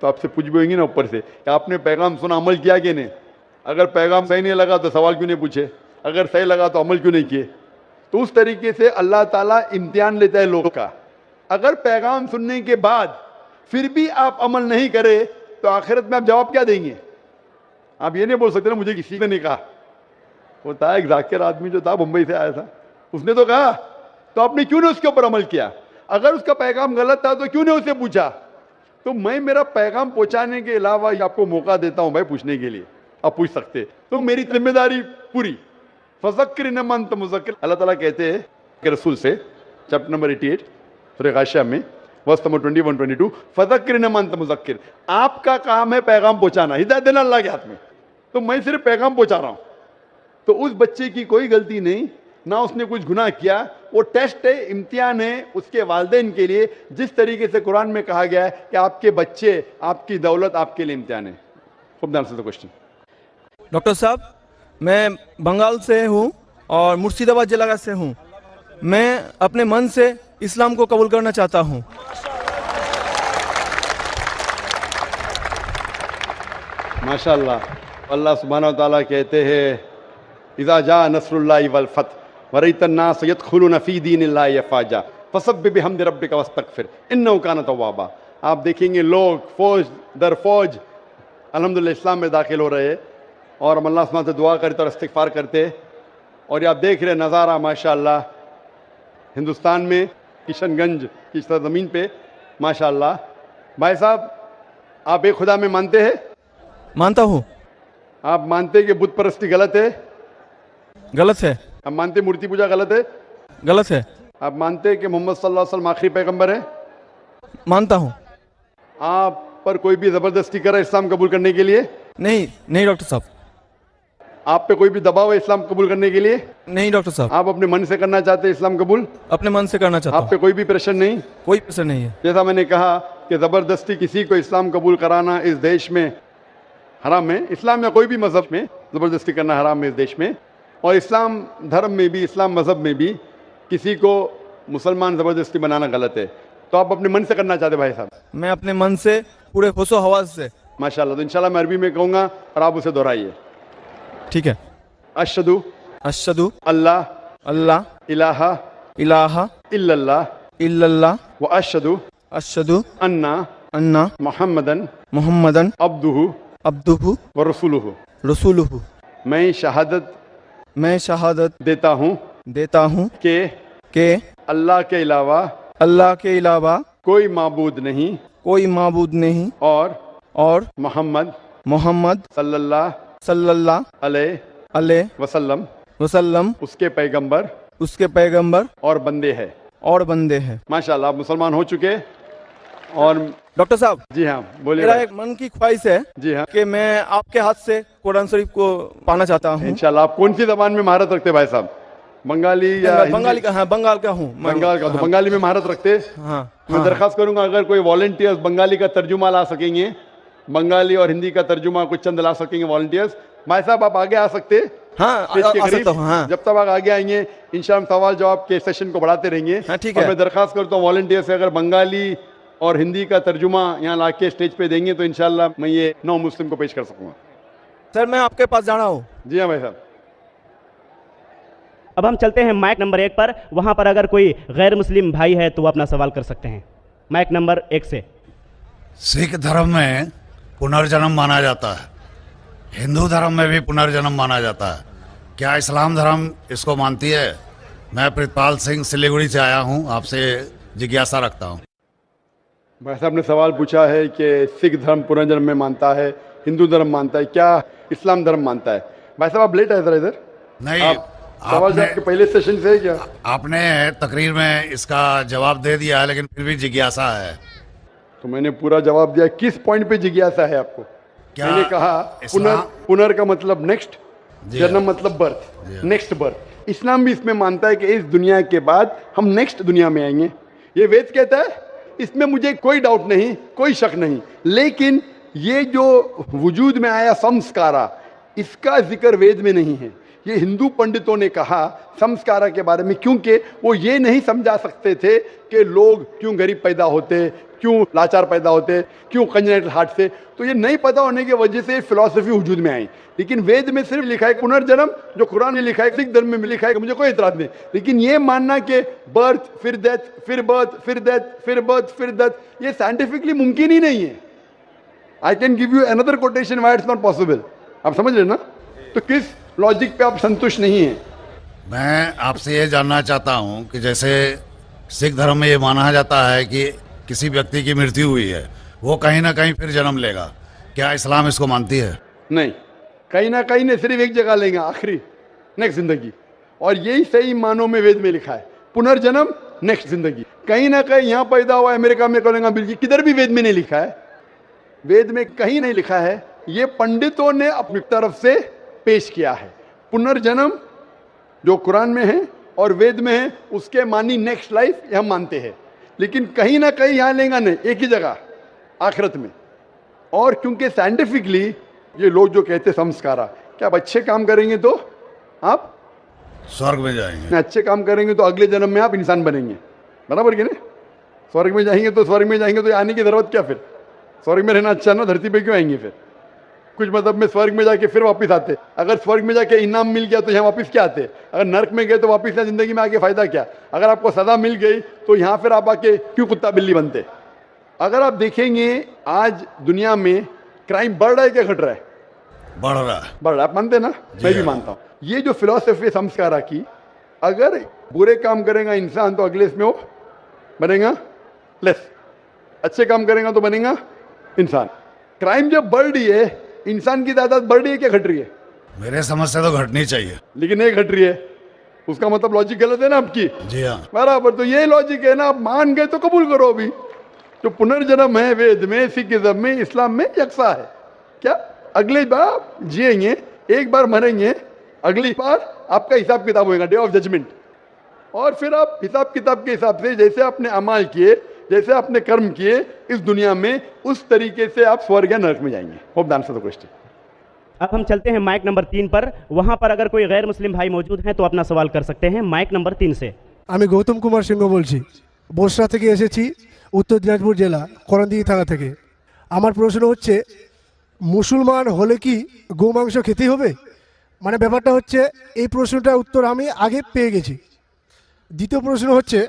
तो आपसे पूछ भी होंगी ना ऊपर से कि आपने पैगाम सुना, अमल किया कि नहीं। अगर पैगाम सही नहीं लगा तो सवाल क्यों नहीं पूछे, अगर सही लगा तो अमल क्यों नहीं किए। तो उस तरीके से अल्लाह ताला इम्तिहान लेता है लोग का। अगर पैगाम सुनने के बाद फिर भी आप अमल नहीं करें तो आखिरत में आप जवाब क्या देंगे? आप ये नहीं बोल सकते ना मुझे किसी ने नहीं कहा। वो था एक जाकिर आदमी जो था, मुंबई से आया था, उसने तो कहा, तो आपने क्यों नहीं उसके ऊपर अमल किया? अगर उसका पैगाम गलत था तो क्यों नहीं उसे पूछा? तो मैं मेरा पैगाम पहुंचाने के अलावा आपको मौका देता हूं भाई पूछने के लिए, आप पूछ सकते। तो मेरी जिम्मेदारी पूरी। फज़क्किर इन्नमा अंत मुज़क्किर, अल्लाह ताला कहते हैं कि रसूल से, चैप्टर नंबर 88 सूरह गाशिया में वर्स नंबर 21-22, फज़क्किर इन्नमा अंत मुज़क्किर, आपका काम है पैगाम पहुंचाना, हिदायत देना अल्लाह के हाथ में, तो मैं सिर्फ पैगाम पहुंचा रहा हूं। तो उस बच्चे की कोई गलती नहीं, ना उसने कुछ गुनाह किया, वो टेस्ट है, इम्तिहान है उसके वालिदैन के लिए। जिस तरीके से कुरान में कहा गया है कि आपके बच्चे, आपकी दौलत आपके लिए इम्तिहान है। खूब ध्यान से क्वेश्चन। डॉक्टर साहब, मैं बंगाल से हूँ और मुर्शिदाबाद जिला से हूँ। मैं अपने मन से इस्लाम को कबूल करना चाहता हूँ। माशाअल्लाह, अल्लाह सुब्हानहू व तआला कहते हैं, इज़ा जा नस्रुल्लाहि वल फतह वरअयतन नास यदखुलूना फी दीनिल्लाहि अफ़वाजा फसब्बिह बिहम्दि रब्बिका वस्तगफिर इन्नहु काना तव्वाबा। आप देखेंगे लोग फौज दर फौज अल्हम्दुलिल्लाह इस्लाम में दाखिल हो रहे हैं और हम अल्लाह सुब्हानहू से दुआ करते और इस्तिग़फ़ार करते। और ये आप देख रहे नज़ारा माशाअल्लाह हिंदुस्तान में किशनगंज की सरज़मीन पे माशाअल्लाह। भाई साहब, आप एक खुदा में मानते हैं? मानता हूँ। आप मानते हैं कि बुत परस्ती गलत है? गलत है। आप मानते मूर्ति पूजा गलत है? गलत है। आप मानते हैं कि मोहम्मद सल्लल्लाहु अलैहि वसल्लम आखिरी पैगंबर है? मानता हूँ। आप पर कोई भी जबरदस्ती करे इस्लाम कबूल करने के लिए? नहीं, नहीं डॉक्टर साहब। आप पे कोई भी दबाव है इस्लाम कबूल करने के लिए? नहीं डॉक्टर साहब। आप अपने मन से करना चाहते हैं इस्लाम कबूल? अपने मन से करना चाहता हूँ। आप पे कोई भी प्रेशर नहीं? कोई प्रेशर नहीं है। जैसा मैंने कहा कि जबरदस्ती किसी को इस्लाम कबूल कराना इस देश में हराम है। इस्लाम या कोई भी मजहब में जबरदस्ती करना हराम है इस देश में। और इस्लाम धर्म में भी, इस्लाम मजहब में भी किसी को मुसलमान ज़बरदस्ती बनाना गलत है। तो आप अपने मन से करना चाहते भाई साहब? मैं अपने मन से पूरे होशो हवास से। माशाल्लाह। तो इंशाल्लाह मैं अरबी में कहूँगा और आप उसे दोहराइए। ठीक है। अशहदु अशहदु अल्लाह अल्लाह इलाहा इलाहा इल्लल्लाह इल्लल्लाह व अशहदु अशहदु अन्ना अन्ना मुहम्मदन मुहम्मदन अब्दुहु अब्दुहु व रसूलुहु रसूलुहु। मैं शहादत देता हूँ कि अल्लाह के अलावा कोई माबूद नहीं और मोहम्मद सल्लल्लाहु अलैहि वसल्लम उसके पैगंबर और बंदे हैं। माशाल्लाह, आप मुसलमान हो चुके। और डॉक्टर साहब, जी हाँ बोलिए। मेरा एक मन की ख्वाहिश है जी हाँ कि मैं आपके हाथ से कुरान शरीफ को पाना चाहता हूँ। इंशाल्लाह। आप कौन सी जबान में महारत रखते भाई साहब? बंगाली या बंगाली का? हाँ, बंगाल का हूँ। बंगाल का। तो बंगाली में महारत रखते? हाँ। मैं दरखास्त करूंगा अगर कोई वॉलंटियर्स बंगाली का तर्जुमा ला सकेंगे, बंगाली और हिंदी का तर्जुमा कुछ चंद ला सकेंगे वॉलंटियर्स। भाई साहब, आप आगे आ सकते हैं? हाँ, आ सकता हूँ। हाँ। जब तक आप आगे आएंगे इंशाल्लाह सवाल जवाब के सेशन को बढ़ाते रहेंगे। हाँ, ठीक है। है। मैं दरखास्त करता हूँ वॉलंटियर से, अगर बंगाली और हिंदी का तर्जुमा यहाँ ला के स्टेज पे देंगे तो इंशाल्लाह मैं ये नौ मुस्लिम को पेश कर सकूंगा। सर, मैं आपके पास जाना हूँ। जी हाँ भाई साहब। अब हम चलते हैं माइक नंबर 1 पर। वहां पर अगर कोई गैर मुस्लिम भाई है तो वो अपना सवाल कर सकते हैं। माइक नंबर 1 से। सिख धर्म में पुनर्जन्म माना जाता है, हिंदू धर्म में भी पुनर्जन्म माना जाता है, क्या इस्लाम धर्म इसको मानती है? मैं प्रितपाल सिंह सिलीगुड़ी से आया हूँ, आपसे जिज्ञासा रखता हूँ। भाई साहब ने सवाल पूछा है कि सिख धर्म पुनर्जन्म में मानता है, हिंदू धर्म मानता है, क्या इस्लाम धर्म मानता है। भाई साहब आप लेट आए जरा इधर। नहीं, सवाल जवाब के पहले सेशन से है क्या? आपने तकरीर में इसका जवाब दे दिया है, लेकिन फिर भी जिज्ञासा है। तो मैंने पूरा जवाब दिया। किस पॉइंट पे जिज्ञासा है आपको? क्या मैंने कहा पुनर का मतलब नेक्स्ट, जन्म मतलब बर्थ, नेक्स्ट बर्थ। इस्लाम भी इसमें मानता है कि इस दुनिया के बाद हम नेक्स्ट दुनिया में आएंगे। ये वेद कहता है, इसमें मुझे कोई डाउट नहीं, कोई शक नहीं। लेकिन ये जो वजूद में आया संस्कारा, इसका जिक्र वेद में नहीं है। ये हिंदू पंडितों ने कहा संस्कारा के बारे में, क्योंकि वो ये नहीं समझा सकते थे कि लोग क्यों गरीब पैदा होते, क्यों लाचार पैदा होते, क्यों कंजेनिटल हार्ट से। तो ये नहीं पता होने की वजह से फिलॉसफी वजूद में आई। लेकिन वेद में सिर्फ लिखा है पुनर्जन्म, जो कुरान में लिखा है, सिख धर्म में लिखा है, मुझे कोई इतराज नहीं। लेकिन ये मानना कि बर्थ फिर डेथ, फिर बर्थ फिर डेथ, फिर बर्थ फिर डेथ, ये साइंटिफिकली मुमकिन ही नहीं है। I can give you another quotation why it's not possible. आप समझ रहे ना? तो किस लॉजिक पे आप संतुष्ट नहीं है? मैं आपसे ये जानना चाहता हूँ कि जैसे सिख धर्म में ये माना जाता है कि किसी व्यक्ति की मृत्यु हुई है, वो कहीं ना कहीं फिर जन्म लेगा, क्या इस्लाम इसको मानती है? नहीं, कहीं ना कहीं नहीं, सिर्फ एक जगह लेंगे, आखिरी, नेक्स्ट जिंदगी। और यही सही मानों में वेद में लिखा है, पुनर्जन्म नेक्स्ट जिंदगी। कहीं ना कहीं यहाँ पैदा हुआ, अमेरिका में करेंगे, बिल्कुल किधर भी वेद में नहीं लिखा है। वेद में कहीं नहीं लिखा है। ये पंडितों ने अपनी तरफ से पेश किया है। पुनर्जन्म जो कुरान में है और वेद में है, उसके मानी नेक्स्ट लाइफ हम मानते हैं। लेकिन कहीं ना कहीं यहाँ लेंगे नहीं, एक ही जगह आखिरत में। और क्योंकि साइंटिफिकली ये लोग जो कहते संस्कारा, क्या आप अच्छे काम करेंगे तो आप स्वर्ग में जाएंगे, अच्छे काम करेंगे तो अगले जन्म में आप इंसान बनेंगे, बराबर कि नहीं? स्वर्ग में जाएंगे तो आने की जरूरत क्या? फिर स्वर्ग में रहना अच्छा ना, धरती पे क्यों आएंगे? फिर कुछ मतलब में स्वर्ग में जाके फिर वापस आते। अगर स्वर्ग में जाके इनाम मिल गया तो यहाँ वापस क्या आते? अगर नर्क में गए तो वापस यहाँ जिंदगी में आके फायदा क्या? अगर आपको सजा मिल गई तो यहाँ फिर आप आके क्यों कुत्ता बिल्ली बनते? अगर आप देखेंगे आज दुनिया में क्राइम बढ़ रहा है क्या घट रहा है? बढ़ रहा है। बढ़ रहा है, आप मानते ना? मैं भी मानता हूँ। ये जो फिलॉसफी संस्कारा की, अगर बुरे काम करेगा इंसान तो अगले इसमें वो बनेगा लेस, अच्छे काम करेगा तो बनेगा इंसान। क्राइम जब बढ़ रही है, इंसान की तादाद बढ़ रही है क्या घट रही है? मेरे समझ से तो घटनी चाहिए, लेकिन नहीं घट रही है। उसका मतलब लॉजिक गलत है ना आपकी? जी हाँ, बराबर। तो ये लॉजिक है ना, आप मान गए तो कबूल करो। अभी जो पुनर्जन्म है वेद में, सिखिज्म में, इस्लाम में यकसा है। क्या अगले बार जिएंगे, एक बार मरेंगे, अगली बार आपका हिसाब किताब होगा, डे ऑफ जजमेंट। और फिर आप हिसाब किताब के हिसाब से जैसे आपने अमाल किए, जैसे आपने कर्म किए इस दुनिया में, उस तरीके से आप स्वर्ग या नरक में जाएंगे। Hope the answer the question. अब हम चलते हैं माइक नंबर 3 पर। वहां पर अगर कोई गैर मुस्लिम भाई मौजूद हैं तो अपना सवाल कर सकते हैं माइक नंबर 3 से। আমি গৌতম কুমার সিংহ বলছি, বসরা থেকে এসেছি, উত্তর দিনাজপুর জেলা করণদিঘি থানা থেকে। আমার প্রশ্ন হচ্ছে, মুসলমান হলে কি গোমাংস খেতে হবে? মানে ব্যাপারটা হচ্ছে, এই প্রশ্নটার উত্তর আমি আগে পেয়ে গেছি। দ্বিতীয় প্রশ্ন হচ্ছে,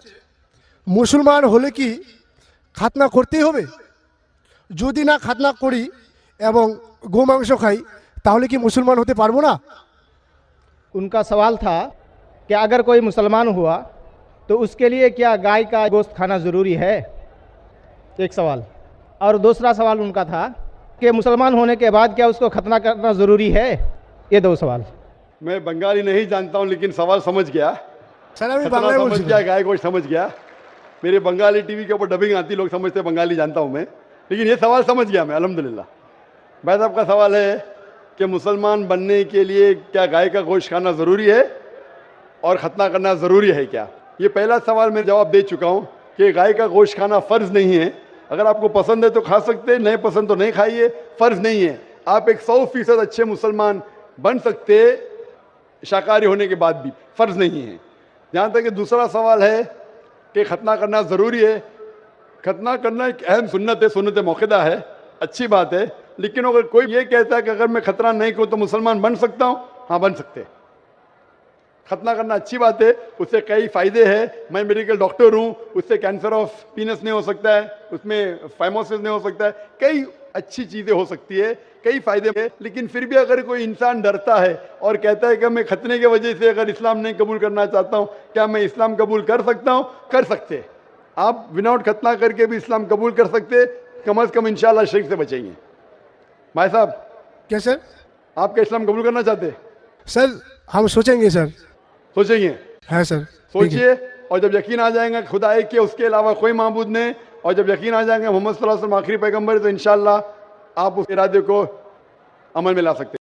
মুসলমান হলে কি খাতনা করতেই হবে? যদি না খাতনা করি এবং গোমাংস খাই তাহলে কি মুসলমান হতে পারবো না? उनका सवाल था कि अगर कोई मुसलमान हुआ तो उसके लिए क्या गाय का गोश्त खाना ज़रूरी है? एक सवाल। और दूसरा सवाल उनका था कि मुसलमान होने के बाद क्या उसको खतना करना ज़रूरी है? ये दो सवाल। मैं बंगाली नहीं जानता हूँ, लेकिन सवाल समझ गया। खतना समझ गया, गाय गोश्त समझ गया। मेरे बंगाली टीवी के ऊपर डबिंग आती, लोग समझते बंगाली जानता हूँ मैं, लेकिन ये सवाल समझ गया मैं, अल्हम्दुलिल्लाह। भाई साहब का सवाल है कि मुसलमान बनने के लिए क्या गाय का गोश्त खाना ज़रूरी है और ख़तना करना ज़रूरी है क्या? ये पहला सवाल मैं जवाब दे चुका हूँ कि गाय का गोश्त खाना फ़र्ज़ नहीं है। अगर आपको पसंद है तो खा सकते, नहीं पसंद तो नहीं खाइए, फ़र्ज़ नहीं है। आप एक 100% अच्छे मुसलमान बन सकते शाकाहारी होने के बाद भी, फ़र्ज़ नहीं है। जहाँ तक कि दूसरा सवाल है कि खतना करना ज़रूरी है, खतना करना एक अहम सुन्नत है, सुन्नत मौक़िदा है, अच्छी बात है। लेकिन अगर कोई ये कहता है कि अगर मैं खतना नहीं करूँ तो मुसलमान बन सकता हूँ, हाँ बन सकते हैं। खतना करना अच्छी बात है, उससे कई फ़ायदे हैं। मैं मेडिकल डॉक्टर हूँ, उससे कैंसर ऑफ पीनस नहीं हो सकता है, उसमें फाइमोसिस नहीं हो सकता है, कई अच्छी चीज़ें हो सकती है, कई फ़ायदे हैं। लेकिन फिर भी अगर कोई इंसान डरता है और कहता है कि मैं खतने की वजह से अगर इस्लाम नहीं कबूल करना चाहता हूँ, क्या मैं इस्लाम कबूल कर सकता हूँ? कर सकते हैं। आप विदाउट खतना करके भी इस्लाम कबूल कर सकते, कम से कम इंशाल्लाह शिर्क से बचेंगे। भाई साहब, क्या सर? आप क्या इस्लाम कबूल करना चाहते? सर हम सोचेंगे सर। सोचेंगे? है सर। सोचिए, और जब यकीन आ जाएगा खुदा एक के, उसके अलावा कोई माबूद नहीं, और जब यकीन आ जाएगा मोहम्मद सल्लल्लाहु अलैहि वसल्लम आखिरी पैगंबर, तो इंशाल्लाह आप उस इरादे को अमल में ला सकते हैं।